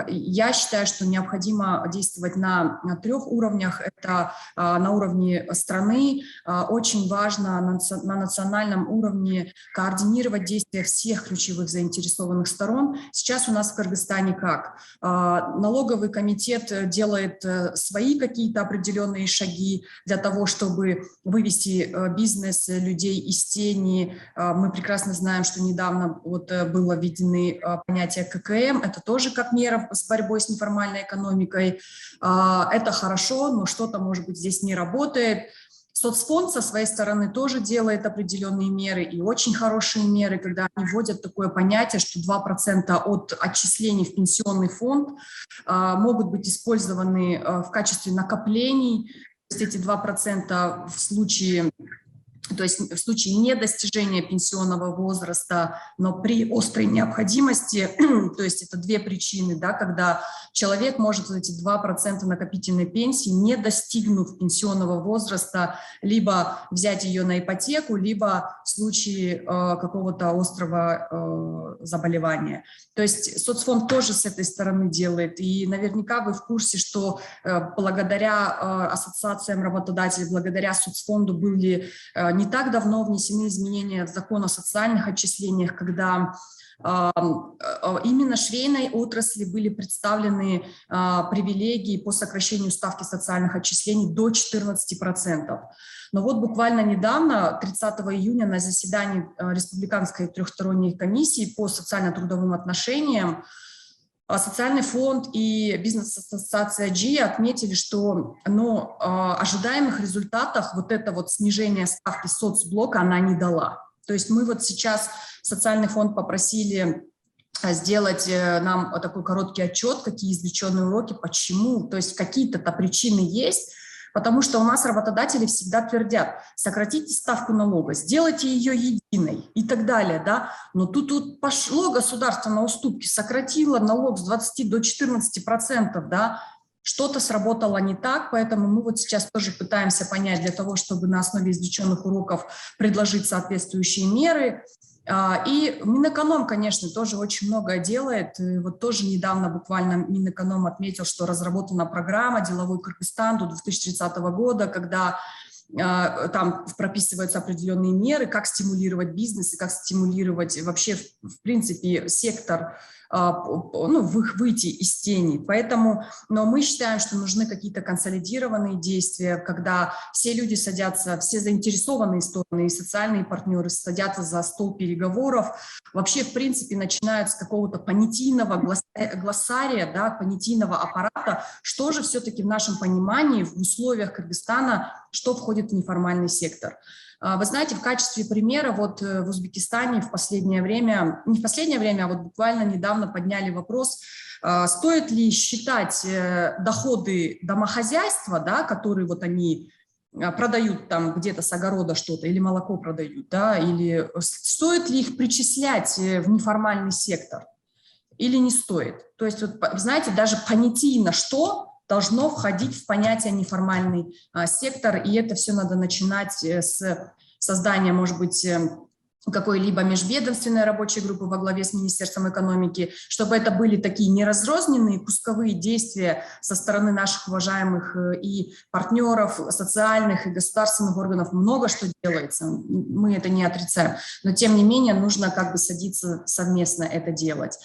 я считаю, что необходимо действовать на 3 уровнях. Это на уровне страны. Очень важно на национальном уровне координировать действия всех ключевых заинтересованных сторон. Сейчас у нас в Кыргызстане как? Налоговый комитет делает свои какие-то определенные шаги для того, чтобы вывести бизнес людей из тени. Мы прекрасно знаем, что недавно вот было введены понятие ККМ. Это тоже как мера с борьбой с неформальной экономикой. Это хорошо, но что-то, может быть, здесь не работает. Соцфонд со своей стороны тоже делает определенные меры, и очень хорошие меры, когда они вводят такое понятие, что 2% от отчислений в пенсионный фонд могут быть использованы в качестве накоплений. То есть эти 2% в случае... То есть в случае недостижения пенсионного возраста, но при острой необходимости, то есть это 2 причины, да, когда человек может эти 2% накопительной пенсии, не достигнув пенсионного возраста, либо взять ее на ипотеку, либо в случае какого-то острого заболевания. То есть соцфонд тоже с этой стороны делает. И наверняка вы в курсе, что благодаря ассоциациям работодателей, благодаря соцфонду были не так давно внесены изменения в закон о социальных отчислениях, когда именно швейной отрасли были представлены привилегии по сокращению ставки социальных отчислений до 14%. Но вот буквально недавно, 30 июня, на заседании Республиканской трехсторонней комиссии по социально-трудовым отношениям Социальный фонд и бизнес-ассоциация G отметили, что ожидаемых результатах вот это вот снижение ставки соцблока она не дала. То есть мы вот сейчас социальный фонд попросили сделать нам такой короткий отчет, какие извлеченные уроки, почему, то есть какие-то причины есть. Потому что у нас работодатели всегда твердят: сократите ставку налога, сделайте ее единой и так далее, да. Но тут пошло государство на уступки, сократило налог с 20 до 14%, да. Что-то сработало не так, поэтому мы вот сейчас тоже пытаемся понять для того, чтобы на основе извлеченных уроков предложить соответствующие меры. И Минэконом, конечно, тоже очень многое делает. Вот тоже недавно буквально Минэконом отметил, что разработана программа «Деловой Кыргызстан» до 2030 года, когда там прописываются определенные меры, как стимулировать бизнес и как стимулировать вообще, в принципе, сектор, выйти из тени. Поэтому, но мы считаем, что нужны какие-то консолидированные действия, когда все люди садятся, все заинтересованные стороны и социальные партнеры садятся за стол переговоров, вообще, в принципе, начинают с какого-то понятийного глоссария, да, понятийного аппарата, что же все-таки в нашем понимании в условиях Кыргызстана, что входит в неформальный сектор. Вы знаете, в качестве примера вот в Узбекистане в последнее время, не в последнее время, а вот буквально недавно подняли вопрос, стоит ли считать доходы домохозяйства, да, которые вот они продают там где-то с огорода что-то, или молоко продают, да, или стоит ли их причислять в неформальный сектор или не стоит. То есть, вот, знаете, даже понятийно что должно входить в понятие неформальный сектор, и это все надо начинать с создания, может быть, какой-либо межведомственной рабочей группы во главе с Министерством экономики, чтобы это были такие неразрозненные кусковые действия со стороны наших уважаемых и партнеров, социальных и государственных органов. Много что делается, мы это не отрицаем, но тем не менее нужно как бы садиться совместно это делать.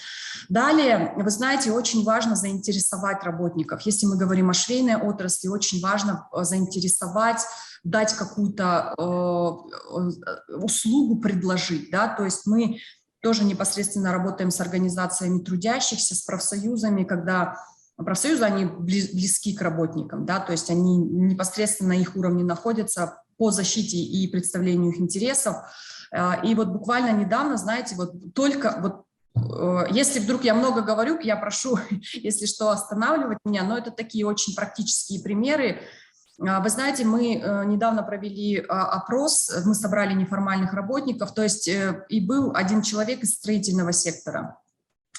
Далее, вы знаете, очень важно заинтересовать работников. Если мы говорим о швейной отрасли, очень важно заинтересовать, дать какую-то услугу предложить, да, то есть мы тоже непосредственно работаем с организациями трудящихся, с профсоюзами, когда профсоюзы, они близки к работникам, да, то есть они непосредственно на их уровне находятся по защите и представлению их интересов, и вот буквально недавно, знаете, вот только вот если вдруг я много говорю, я прошу, если что, останавливать меня, но это такие очень практические примеры. Вы знаете, мы недавно провели опрос, мы собрали неформальных работников, то есть и был один человек из строительного сектора.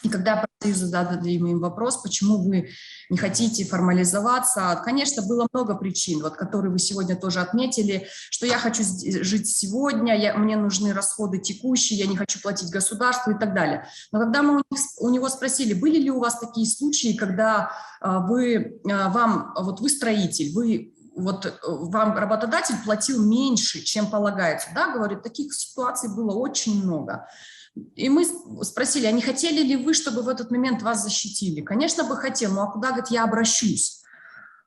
И когда профсоюзы задали им вопрос, почему вы не хотите формализоваться, конечно, было много причин, вот, которые вы сегодня тоже отметили, что я хочу жить сегодня, мне нужны расходы текущие, я не хочу платить государству и так далее. Но когда мы у него спросили, были ли у вас такие случаи, когда вы строитель, вам работодатель платил меньше, чем полагается, да, говорит, таких ситуаций было очень много. И мы спросили, а не хотели ли вы, чтобы в этот момент вас защитили? Конечно бы хотел, ну а куда, говорит, я обращусь?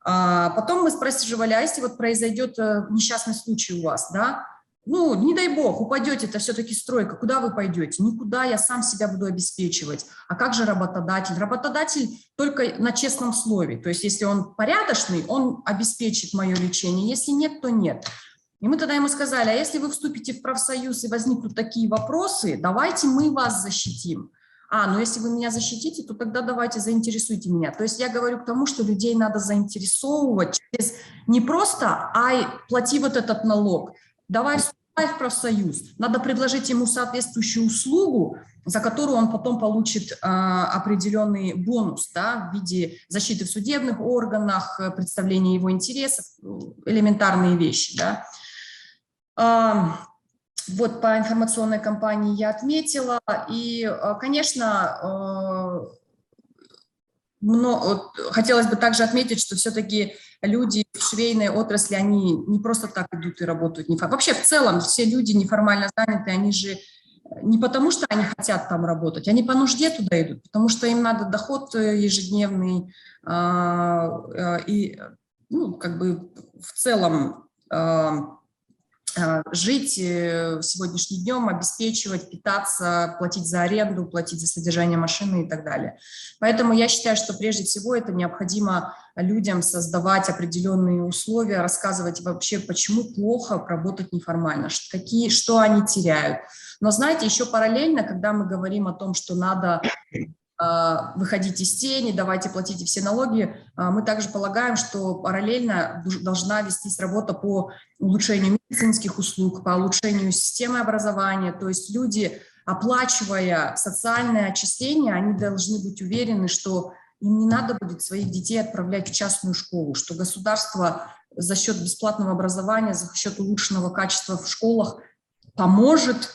Потом мы спрашивали, а если вот произойдет несчастный случай у вас, да? Ну, не дай бог, упадете, это все-таки стройка, куда вы пойдете? Никуда, я сам себя буду обеспечивать. А как же работодатель? Работодатель только на честном слове, то есть если он порядочный, он обеспечит мое лечение, если нет, то нет. И мы тогда ему сказали, а если вы вступите в профсоюз и возникнут такие вопросы, давайте мы вас защитим. Ну если вы меня защитите, то тогда давайте заинтересуйте меня. То есть я говорю к тому, что людей надо заинтересовывать через не просто, плати вот этот налог, давай вступай в профсоюз. Надо предложить ему соответствующую услугу, за которую он потом получит определенный бонус, да, в виде защиты в судебных органах, представления его интересов, элементарные вещи. Да. Вот по информационной кампании я отметила. И, конечно, хотелось бы также отметить, что все-таки люди в швейной отрасли, они не просто так идут и работают. Вообще в целом все люди неформально заняты, они же не потому, что они хотят там работать, они по нужде туда идут, потому что им надо доход ежедневный и, как бы в целом жить сегодняшним днем, обеспечивать, питаться, платить за аренду, платить за содержание машины и так далее. Поэтому я считаю, что прежде всего это необходимо людям создавать определенные условия, рассказывать вообще, почему плохо работать неформально, что они теряют. Но знаете, еще параллельно, когда мы говорим о том, что надо выходить из тени, давайте платите все налоги, мы также полагаем, что параллельно должна вестись работа по улучшению медицинских услуг, по улучшению системы образования, то есть люди, оплачивая социальные отчисления, они должны быть уверены, что им не надо будет своих детей отправлять в частную школу, что государство за счет бесплатного образования, за счет улучшенного качества в школах поможет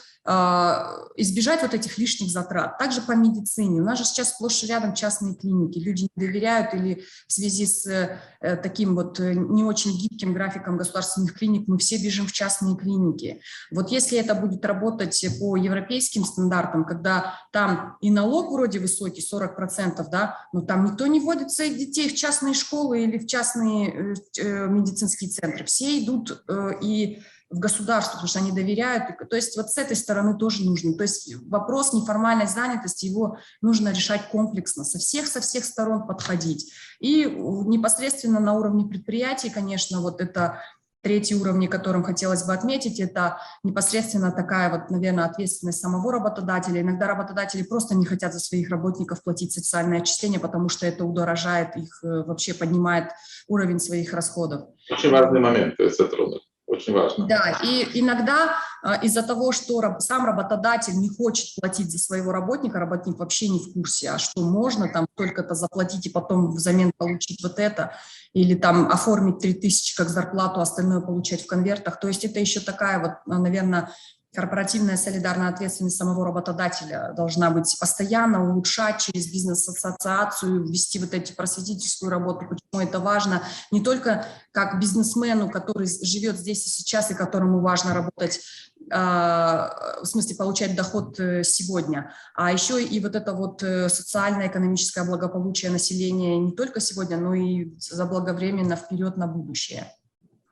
избежать вот этих лишних затрат. Также по медицине. У нас же сейчас сплошь и рядом частные клиники. Люди не доверяют или в связи с таким вот не очень гибким графиком государственных клиник мы все бежим в частные клиники. Вот если это будет работать по европейским стандартам, когда там и налог вроде высокий, 40%, да, но там никто не вводит своих детей в частные школы или в частные медицинские центры. Все идут и в государство, потому что они доверяют. То есть вот с этой стороны тоже нужно. То есть вопрос неформальной занятости, его нужно решать комплексно, со всех сторон подходить. И непосредственно на уровне предприятий, конечно, вот это третий уровень, которым хотелось бы отметить, это непосредственно такая вот, наверное, ответственность самого работодателя. Иногда работодатели просто не хотят за своих работников платить социальные отчисления, потому что это удорожает их, вообще поднимает уровень своих расходов. Очень важный момент, Светлана. очень важно. Да, и иногда из-за того, что сам работодатель не хочет платить за своего работника, работник вообще не в курсе, а что можно там только-то заплатить и потом взамен получить вот это, или там оформить 3000 как зарплату, остальное получать в конвертах. То есть это еще такая вот, наверное, корпоративная солидарная ответственность самого работодателя должна быть постоянно, улучшать через бизнес-ассоциацию, вести вот эти просветительскую работу, почему это важно, не только как бизнесмену, который живет здесь и сейчас, и которому важно работать, в смысле получать доход сегодня, а еще и вот это вот социально-экономическое благополучие населения не только сегодня, но и заблаговременно вперед на будущее.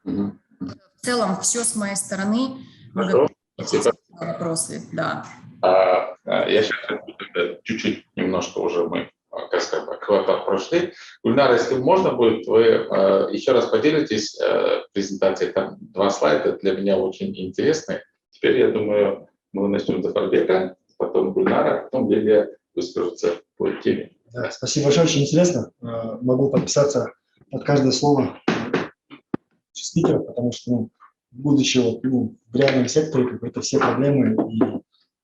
В целом все с моей стороны. Хорошо. Спасибо. Вопросы, да. Я сейчас чуть-чуть, немножко уже мы, как сказать, квартал прошли. Гульнара, если можно будет, вы еще раз поделитесь презентацией, там 2 слайда для меня очень интересные. Теперь, я думаю, мы начнем с Зафарбека, потом Гульнара, потом Лилия выскажется по теме. Да, спасибо большое, очень интересно. Могу подписаться под каждое слово спикера, потому что будущее в реальном секторе, это все проблемы и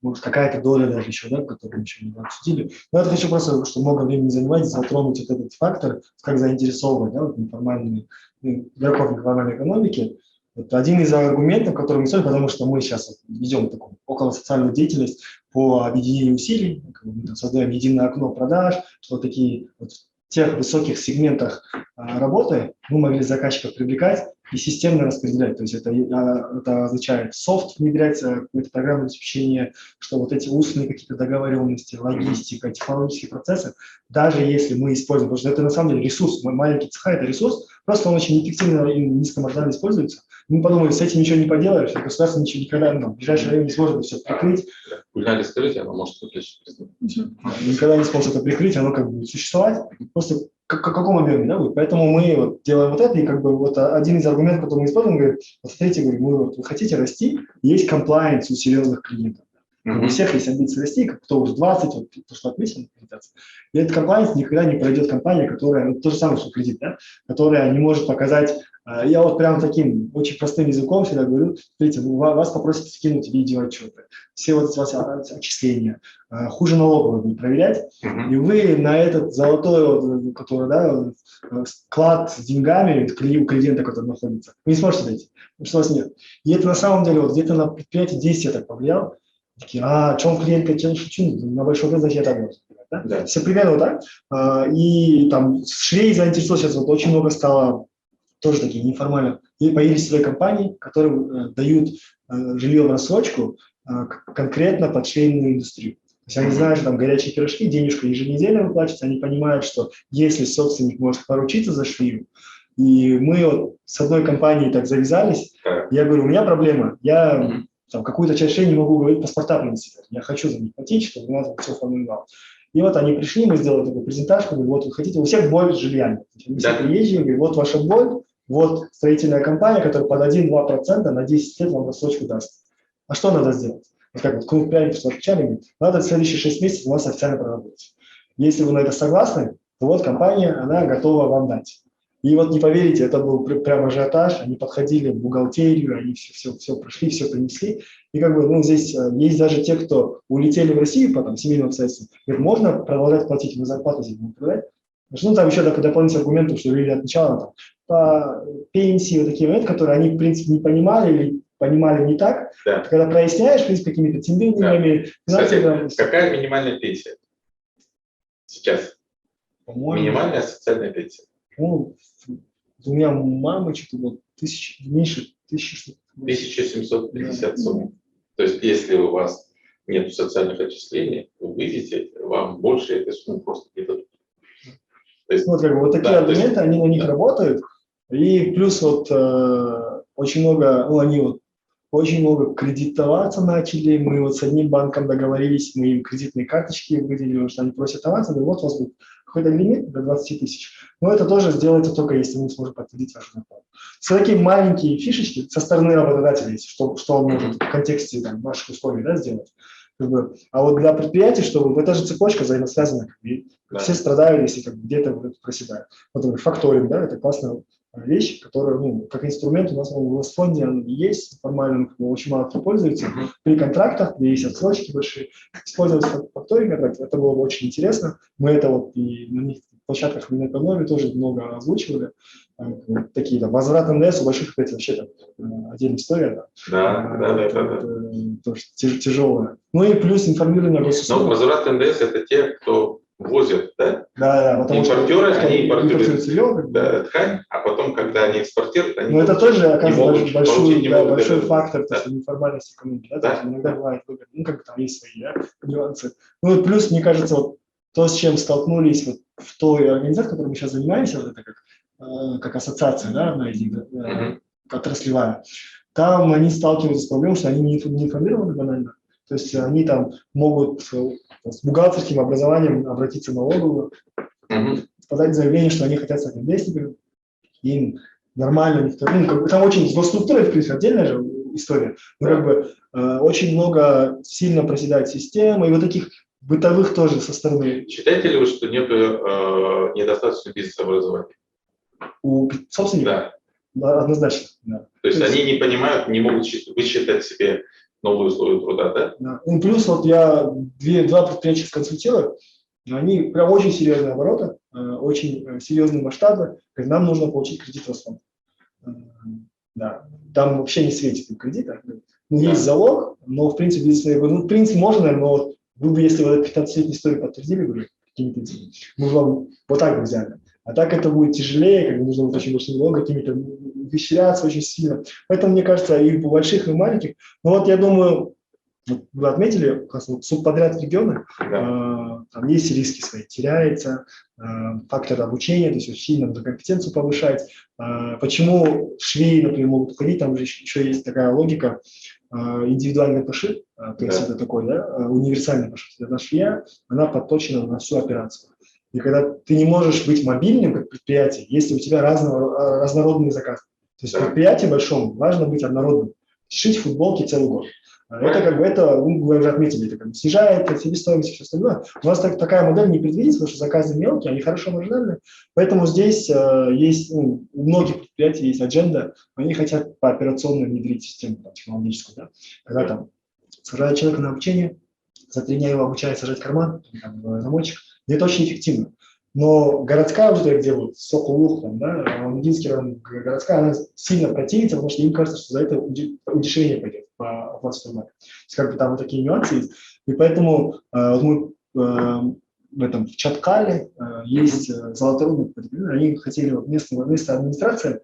может, какая-то доля даже еще, да, которую мы еще не обсудили. Но я хочу просто, чтобы много времени занимать, затронуть вот этот фактор, как заинтересовывать, да, вот неформальные игроков неформальной экономики. Это один из аргументов, который мы стоим, потому что мы сейчас ведем такую околосоциальную деятельность по объединению усилий, мы создаем единое окно продаж, что такие вот в тех высоких сегментах работы мы могли заказчиков привлекать и системно распределять. То есть это означает софт внедрять, какое-то программное обеспечение, что вот эти устные какие-то договоренности, логистика, технологические процессы, даже если мы используем, потому что это на самом деле ресурс, маленький цеха – это ресурс, просто он очень эффективно и низкомаржинально используется. Мы подумали, с этим ничего не поделаешь, государство ничего никогда в ближайшее время не сможет все прикрыть. Гульнаре скажите, оно может выключить. Никогда не сможет это прикрыть, оно как бы будет существовать. Просто в каком объеме, да, будет. Поэтому мы вот делаем вот это, и как бы вот один из аргументов, который мы используем, говорит, вот смотрите, вы хотите расти, есть комплайенс у серьезных клиентов. У всех есть амбиции расти, кто уже 20, вот, то, что отметили, и этот комплайенс никогда не пройдет компания, которая, то же самое, что кредит, да, которая не может показать. Я вот прям таким очень простым языком всегда говорю, смотрите, вас попросят скинуть видеоотчеты, все вот эти вас отчисления, хуже налоговые будут проверять, и вы на этот золотой, который, да, склад с деньгами у клиента, который находится, вы не сможете дойти, потому что у вас нет. И это на самом деле вот где-то на предприятии 10 я так повлиял, такие, чем клиент хотел шучу, на большой бизнес я так должен. Да? Да. Все примерно вот так. И там швей заинтересовал сейчас вот очень много стало тоже такие неформально. И появились свои компании, которые дают жилье в рассрочку конкретно под швейную индустрию. То есть они знают, что там горячие пирожки, денежка еженедельно выплачивается, они понимают, что если собственник может поручиться за швею, и мы вот с одной компанией так завязались, я говорю, у меня проблема, я там какую-то часть шеи не могу говорить, паспорта принести, я хочу за них платить, чтобы у нас все формировалось. И вот они пришли, мы сделали такую презентажку, вот вы хотите, у всех боль с жильями. Мы все приезжие, говорим, вот ваша боль, вот строительная компания, которая под 1-2% на 10 лет вам рассрочку даст. А что надо сделать? Вот как вот клуб пряник, что отвечали, говорит, надо в следующие 6 месяцев у вас официально проработать. Если вы на это согласны, то вот компания, она готова вам дать. И вот не поверите, это был прям ажиотаж, они подходили в бухгалтерию, они все прошли, все принесли. И как бы, здесь есть даже те, кто улетели в Россию по там, семейным обстоятельствам, говорят, можно продолжать платить, мы зарплату здесь будем продать. Там еще дополнительные аргументы, что люди отвечали там, по пенсии, вот такие моменты, которые они, в принципе, не понимали или понимали не так. Да. Когда проясняешь, в принципе, какими-то тенденциями. Да. Кстати, какая минимальная пенсия сейчас? Минимальная социальная пенсия. У меня мама что-то вот меньше 1000. 1750 сумм. То есть, если у вас нет социальных отчислений, вы выйдете, вам больше этой суммы просто не дадут. Вот такие аргументы, они на них работают. И плюс вот очень много, они вот очень много кредитоваться начали. Мы вот с одним банком договорились, мы им кредитные карточки выделили, потому что они просят аванс, говорю, вот у вас будет какой-то лимит до 20 тысяч. Но это тоже сделается только если мы сможем подтвердить вашу зарплату. Все такие маленькие фишечки со стороны работодателя есть, что он может в контексте ваших условий, да, сделать. А вот для предприятий, чтобы эта же цепочка взаимосвязана, все страдают, если где-то проседают. Вот факторинг, да, это классная вещь, которая, ну, как инструмент у нас в фонде он есть, формально очень мало кто пользуется. При контрактах, где есть отсрочки большие, использовать факторинг контракт, это было бы очень интересно. Мы это вот и на них площадках на экономии тоже много озвучивали. Такие там возврат НДС у больших предприятий вообще там отдельная история. Да. Тоже тяжелая. Ну и плюс информирование Но госуслуг. возврат НДС – это те, кто возят, да? Да, потому Импортеры, что они импортируют сырье, ткань, а потом, когда они экспортируют, они но это тоже, оказывается, получить большой фактор, то есть неформальность экономики. Да? Да. То есть иногда бывает выгодно, ну, как бы там есть свои нюансы. Ну и плюс, мне кажется, вот то, с чем столкнулись вот в той организации, которой мы сейчас занимаемся, вот это как ассоциация, да, одна из них, отраслевая, там они сталкиваются с проблемой, что они не информированы банально. То есть они там могут с бухгалтерским образованием обратиться в налоговую, подать заявление, что они хотят стать НДСниками, им нормально, ну, как бы, там очень с госструктурой, в принципе, отдельная же история, но как бы очень много сильно проседает система, и вот таких бытовых тоже со стороны. Считаете ли вы, что нет недостаточно бизнес-образования? У собственников? Да. Однозначно. Да. То есть они не понимают, не могут высчитать себе новые условия труда, да? Да. Ну, плюс вот я два предприятия консультирую, они прям очень серьезные обороты, очень серьезные масштабы. Нам нужно получить кредит Росфонда. Да. Там вообще не светит кредита. Ну, есть залог, но в принципе, если в принципе можно, но вы бы, если вот эту 15-летнюю историю подтвердили бы какими-то, мы бы вам вот так бы взяли. А так это будет тяжелее, как бы нужно будет очень большим долго какими-то вычисляться очень сильно. Поэтому, мне кажется, и у больших, и у маленьких. Но вот я думаю, вы отметили, субподряд в регионах, там есть риски свои, теряется, фактор обучения, то есть очень сильно надо компетенцию повышать. Почему швеи, например, могут уходить, там же еще есть такая логика, индивидуальный пошив, то есть это такой, да, универсальный пошив. Это швея, она подточена на всю операцию. И когда ты не можешь быть мобильным как предприятие, если у тебя разнородный заказ. То есть в предприятии большом важно быть однородным. Шить футболки целый год. Это как бы, это, вы уже отметили, это как бы снижает себестоимость и все остальное. У нас такая модель не предвидится, потому что заказы мелкие, они хорошо маржинальные. Поэтому здесь есть, у многих предприятий есть адженда, они хотят пооперационно внедрить систему технологическую. Да? Когда там сажают человека на обучение, за 3 дня его обучают сажать карман, замочек. И это очень эффективно. Но городская аудитория, где вот Сокол-Лух, там, да, Мединский район, городская, она сильно противится, потому что им кажется, что за это удешевление пойдет по оплате формата. То есть как бы там вот такие нюансы есть. И поэтому вот мы в Чаткале есть золоторудные предприятия, они хотели вот вместо администрации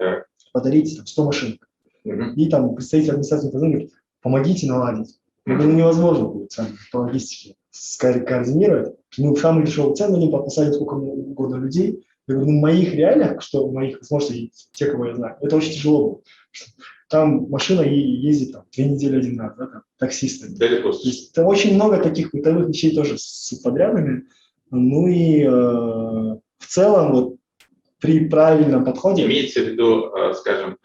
подарить там, 100 машин. И там представитель администрации говорит, помогите наладить. Я говорю, невозможно будет сами по логистике координировать. Ну, самый дешевый цены, они посадят сколько угодно людей. Я говорю, ну, в моих реалиях, что в моих, возможно, те, кого я знаю, это очень тяжело было. Там машина ездит там, 2 недели один раз, да, там, таксистами. То есть, это очень много таких бытовых вещей тоже с подрядами. Ну и в целом, вот, при правильном подходе… Имеется в виду, скажем,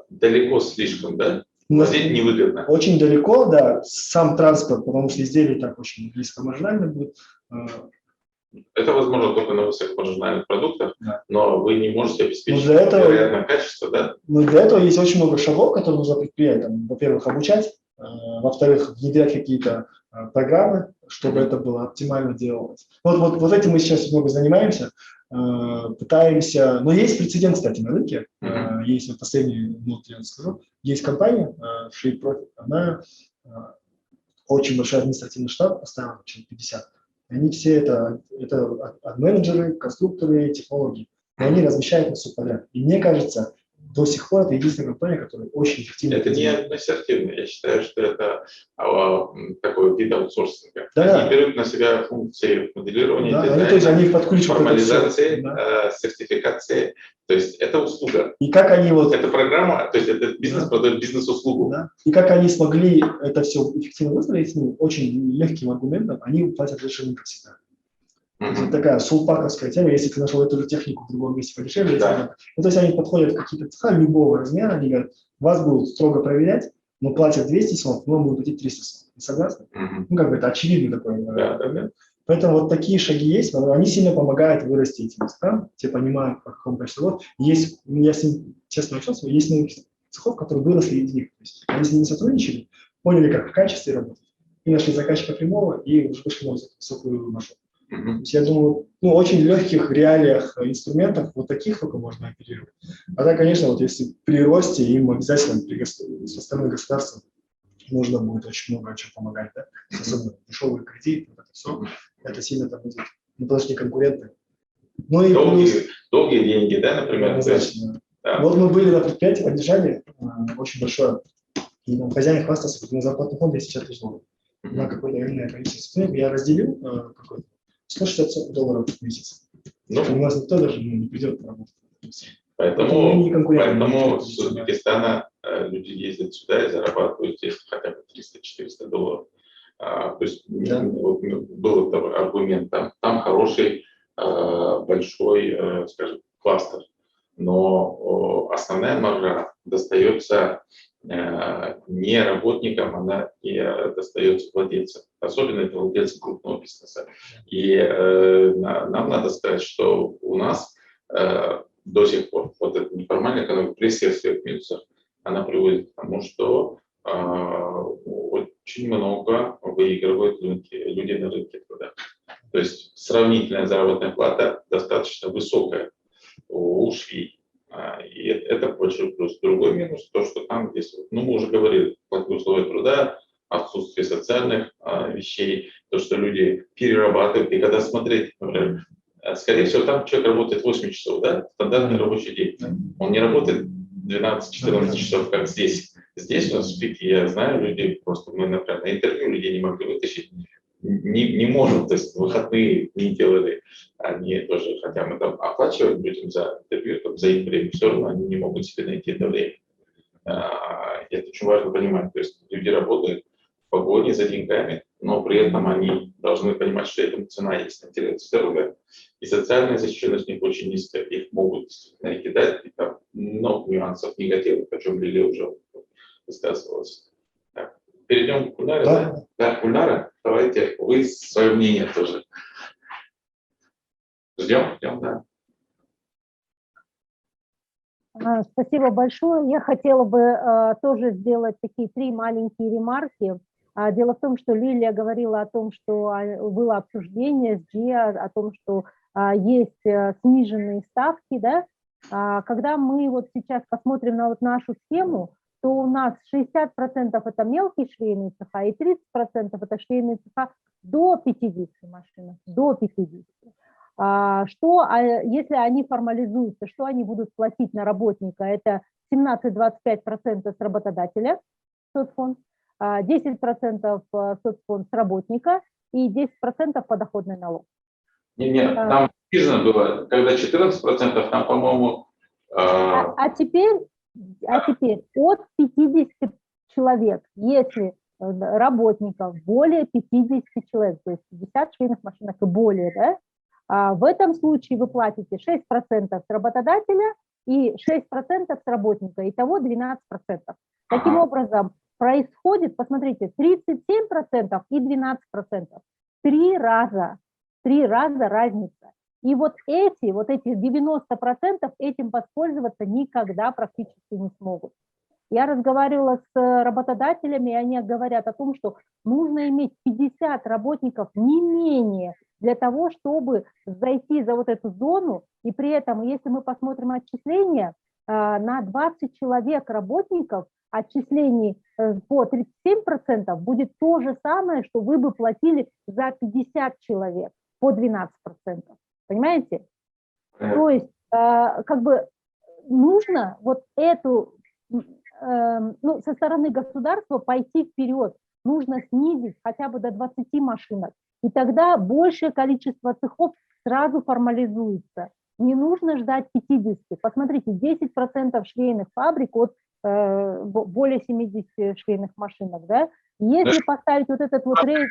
далеко слишком, да? Возить невыгодно. Очень далеко, да, сам транспорт, потому что изделие так очень близкомаржинально будет. Это возможно только на высокомаржинальных продуктах, да. Но вы не можете обеспечить вероятное качество, да? Ну, для этого есть очень много шагов, которые нужно предпринять. Во-первых, обучать, во-вторых, внедрять какие-то программы, чтобы это было оптимально делалось. Вот этим мы сейчас много занимаемся. Пытаемся, но есть прецедент, кстати, на рынке, есть вот последний, я скажу, есть компания, Shape Profit, она очень большой административный штат поставила, чем 50. Они все это менеджеры, конструкторы, технологии, и они размещают на субподряд. И мне кажется, до сих пор это единственная компания, которая очень эффективно… Это не ассертивно. Я считаю, что это такой вид аутсорсинга. Да. Они берут на себя функции моделирования, да, дизайна, то есть они формализации, сертификации. То есть это услуга. И как они вот… Это программа, то есть это бизнес продает бизнес-услугу. Да. И как они смогли это все эффективно выстроить, очень легким аргументом, они платят лучше рынка всегда. Это такая сулпаковская тема, если ты нашел эту же технику в другом месте подешевле. Да. Ну, то есть они подходят к какие-то цеха любого размера, они говорят, вас будут строго проверять, но платят 200 сом, но мы будем платить 300 сом. Вы согласны? Ну, как бы это очевидно такое. Да. Поэтому вот такие шаги есть, но они сильно помогают вырасти эти места, те понимают, по какому количеству. Вот есть, я с ним честно общался, есть многих цехов, которые выросли из них. То есть они с ними сотрудничали, поняли, как в качестве работать, и нашли заказчика прямого, и уже вышли на высокую маршрут. То есть я думаю, ну, очень легких реалиях инструментов вот таких только можно оперировать. А так, конечно, вот если при росте им обязательно со стороны государства нужно будет очень много чем помогать, да? Особенно дешевый кредит, вот это все, это сильно там будет. Ну, потому что не конкуренты. Ну и долгие деньги, да, например? Однозначно. Да. Вот мы были на предприятии, поддержали, очень большое, и там хозяин хвастался, на зарплатный фонд 10 тысяч долларов. На какое-то реальное количество сотрудников я разделил какой-то $160 в месяц. Ну, у нас никто даже не придет на работу. Поэтому с Узбекистана люди ездят сюда и зарабатывают здесь хотя бы $300-400. То есть вот, был аргумент, там хороший, большой, скажем, кластер, но основная маржа достается не работникам, она и достается владельцам, особенно это владельцы крупного бизнеса. И нам надо сказать, что у нас до сих пор вот эта неформальная экономика при всех своих минусах, она приводит к тому, что очень много выигрывают люди на рынке труда. То есть сравнительная заработная плата достаточно высокая у швей. И это большой плюс. Другой минус, то, что там здесь, ну, мы уже говорили, плохие условия труда, отсутствие социальных вещей, то, что люди перерабатывают. И когда смотреть, например, скорее всего, там человек работает 8 часов, да, стандартный рабочий день. Он не работает 12-14 часов, как здесь. Здесь у нас в Питере, я знаю, люди просто, мы, например, на интервью людей не могли вытащить, не можем, то есть выходные не делали, они тоже, хотя мы там оплачиваем людям за интервью, там, за их время, все равно они не могут себе найти это время. Это очень важно понимать, то есть люди работают в погоне за деньгами, но при этом они должны понимать, что этому цена есть, на теряют здоровье, и социальная защищенность у них очень низкая, их могут действительно кидать, и там много нюансов негативных, о чем Лилия уже высказывалась. Перейдем к Гульнаре. Да. Да, Гульнара, давайте вы свое мнение тоже. Ждем, да. Спасибо большое. Я хотела бы тоже сделать такие 3 маленькие ремарки. Дело в том, что Лилия говорила о том, что было обсуждение с ДЖИА, о том, что есть сниженные ставки. Да? Когда мы вот сейчас посмотрим на вот нашу схему, то у нас 60% это мелкие швейные цеха и 30% это швейные цеха до 50 машин, до 50. Что, если они формализуются, что они будут платить на работника? Это 17-25% с работодателя, соцфонд, 10% соцфонд с работника и 10% подоходный налог. Нет, там написано было, когда 14%, там, по-моему... А теперь от 50 человек, если работников более 50 человек, то есть 50 швейных машинок и более, да, в этом случае вы платите 6% с работодателя и 6% с работника, итого 12%. Таким образом, происходит, посмотрите, 37% и 12%. 3 раза разница. И вот эти 90% этим воспользоваться никогда практически не смогут. Я разговаривала с работодателями, и они говорят о том, что нужно иметь 50 работников не менее для того, чтобы зайти за вот эту зону, и при этом, если мы посмотрим отчисления, на 20 человек работников отчислений по 37% будет то же самое, что вы бы платили за 50 человек по 12%. Понимаете? То есть как бы нужно вот эту, ну, со стороны государства пойти вперед, нужно снизить хотя бы до 20 машинок, и тогда большее количество цехов сразу формализуется. Не нужно ждать 50. Посмотрите, 10% швейных фабрик от более 70 швейных машинок, да? Если поставить вот этот вот уровень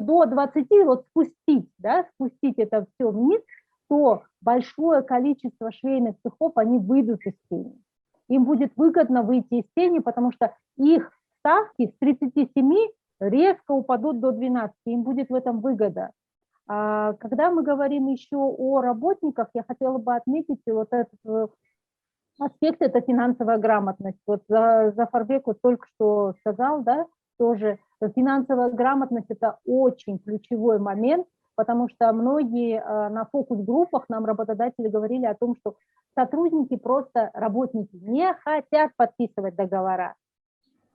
до 20, вот спустить, да, спустить это все вниз, то большое количество швейных цехов, они выйдут из тени. Им будет выгодно выйти из тени, потому что их ставки с 37 резко упадут до 12, им будет в этом выгода. Когда мы говорим еще о работниках, я хотела бы отметить вот этот аспект, это финансовая грамотность. Вот Зафарбек вот только что сказал, да, тоже финансовая грамотность – это очень ключевой момент, потому что многие на фокус-группах нам работодатели говорили о том, что сотрудники, просто работники, не хотят подписывать договора,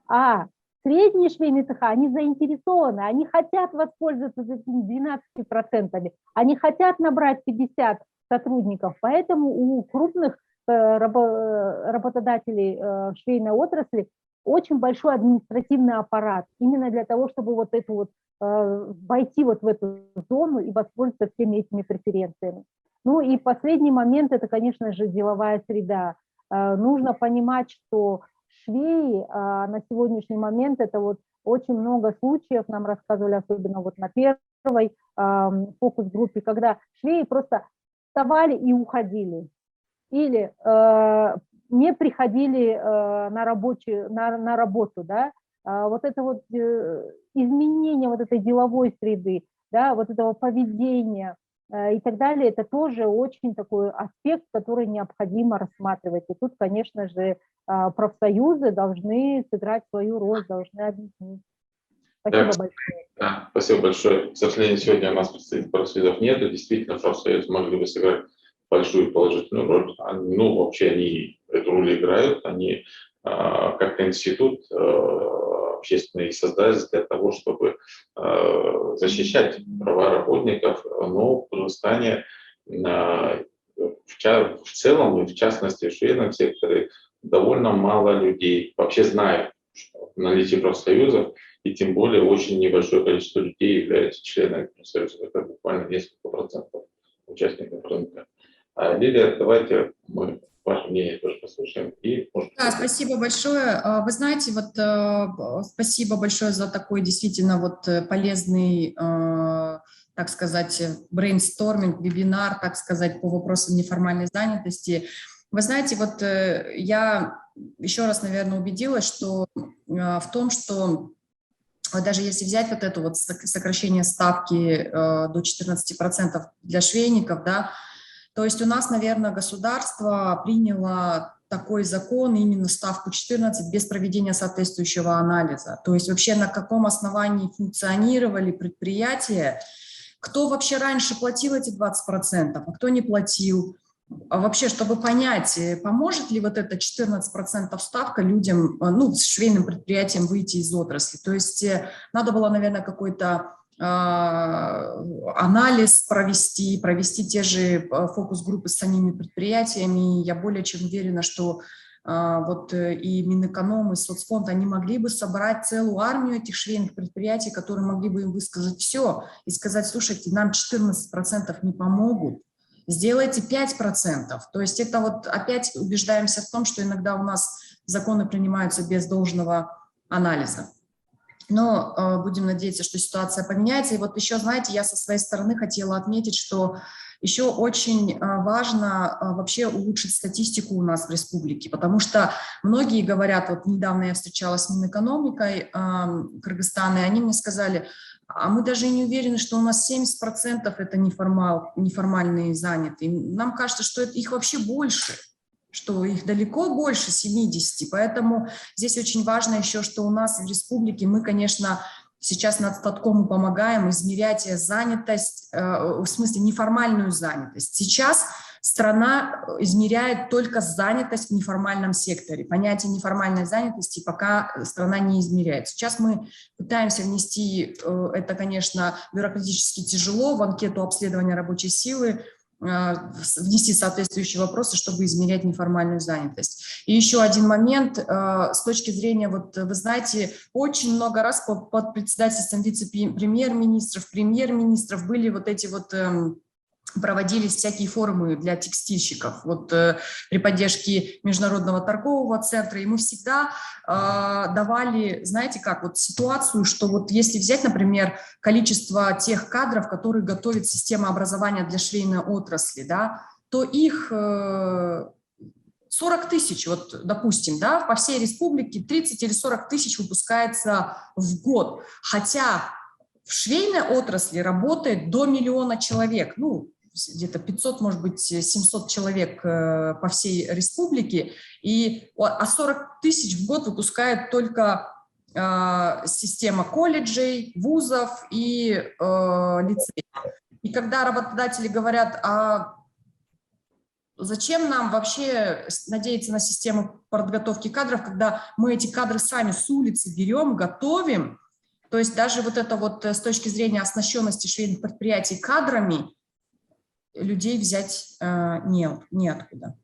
а средние швейные цеха, они заинтересованы, они хотят воспользоваться этими 12%, они хотят набрать 50 сотрудников, поэтому у крупных работодателей швейной отрасли очень большой административный аппарат, именно для того, чтобы вот эту вот войти вот в эту зону и воспользоваться всеми этими преференциями. Ну и последний момент – это, конечно же, деловая среда. Нужно понимать, что швеи на сегодняшний момент, это вот очень много случаев, нам рассказывали, особенно вот на первой фокус-группе, когда швеи просто вставали и уходили, или не приходили на работу, да, вот это вот изменение вот этой деловой среды, да, вот этого поведения и так далее, это тоже очень такой аспект, который необходимо рассматривать. И тут, конечно же, профсоюзы должны сыграть свою роль, должны объяснить. Спасибо большое. Да, спасибо большое. К сожалению, сегодня у нас представителей профсоюзов нет. Действительно, профсоюзы могли бы сыграть большую положительную роль. Ну, вообще они эту роль играют. Они как институт общественный создали для того, чтобы защищать права работников, но в Казахстане в целом и в частности в швейном секторе довольно мало людей вообще знают о наличии профсоюзов, и тем более очень небольшое количество людей являются членами профсоюзов. Это буквально несколько процентов участников рынка. Лилия, давайте мы ваше мнение тоже послушаем. И, да, спасибо большое. Вы знаете, вот спасибо большое за такой действительно вот полезный, так сказать, брейнсторминг, вебинар, так сказать, по вопросам неформальной занятости. Вы знаете, вот я еще раз, наверное, убедилась, что в том, что даже если взять вот это вот сокращение ставки до 14% для швейников, да, то есть у нас, наверное, государство приняло такой закон, именно ставку 14, без проведения соответствующего анализа. То есть вообще на каком основании функционировали предприятия, кто вообще раньше платил эти 20%, а кто не платил. А вообще, чтобы понять, поможет ли вот эта 14% ставка людям, ну, швейным предприятиям выйти из отрасли. То есть надо было, наверное, какой-то анализ провести те же фокус-группы с самими предприятиями. Я более чем уверена, что вот и Минэконом, и Соцфонд, они могли бы собрать целую армию этих швейных предприятий, которые могли бы им высказать все и сказать: слушайте, нам 14% не помогут, сделайте 5%. То есть это вот опять убеждаемся в том, что иногда у нас законы принимаются без должного анализа. Но будем надеяться, что ситуация поменяется. И вот еще, знаете, я со своей стороны хотела отметить, что еще очень важно вообще улучшить статистику у нас в республике, потому что многие говорят, вот недавно я встречалась с Минэкономикой Кыргызстана, и они мне сказали: а мы даже не уверены, что у нас 70% это неформальные занятые. Нам кажется, что их вообще больше, что их далеко больше 70, поэтому здесь очень важно еще, что у нас в республике мы, конечно, сейчас Нацстаткому помогаем измерять занятость, в смысле неформальную занятость. Сейчас страна измеряет только занятость в неформальном секторе. Понятие неформальной занятости пока страна не измеряет. Сейчас мы пытаемся внести, это, конечно, бюрократически тяжело, в анкету обследования рабочей силы, внести соответствующие вопросы, чтобы измерять неформальную занятость. И еще один момент, с точки зрения, вот вы знаете, очень много раз под председательством вице-премьер-министров, премьер-министров были вот эти вот, проводились всякие форумы для текстильщиков, вот при поддержке Международного торгового центра, и мы всегда давали, знаете как, вот ситуацию, что вот если взять, например, количество тех кадров, которые готовит система образования для швейной отрасли, да, то их 40 тысяч, вот, допустим, да, по всей республике 30 или 40 тысяч выпускается в год, хотя в швейной отрасли работает до 1 миллиона человек, ну, где-то 500, может быть, 700 человек по всей республике, а 40 тысяч в год выпускает только система колледжей, вузов и лицеев. И когда работодатели говорят, а зачем нам вообще надеяться на систему подготовки кадров, когда мы эти кадры сами с улицы берем, готовим, то есть даже вот это вот с точки зрения оснащенности швейных предприятий кадрами людей взять неоткуда.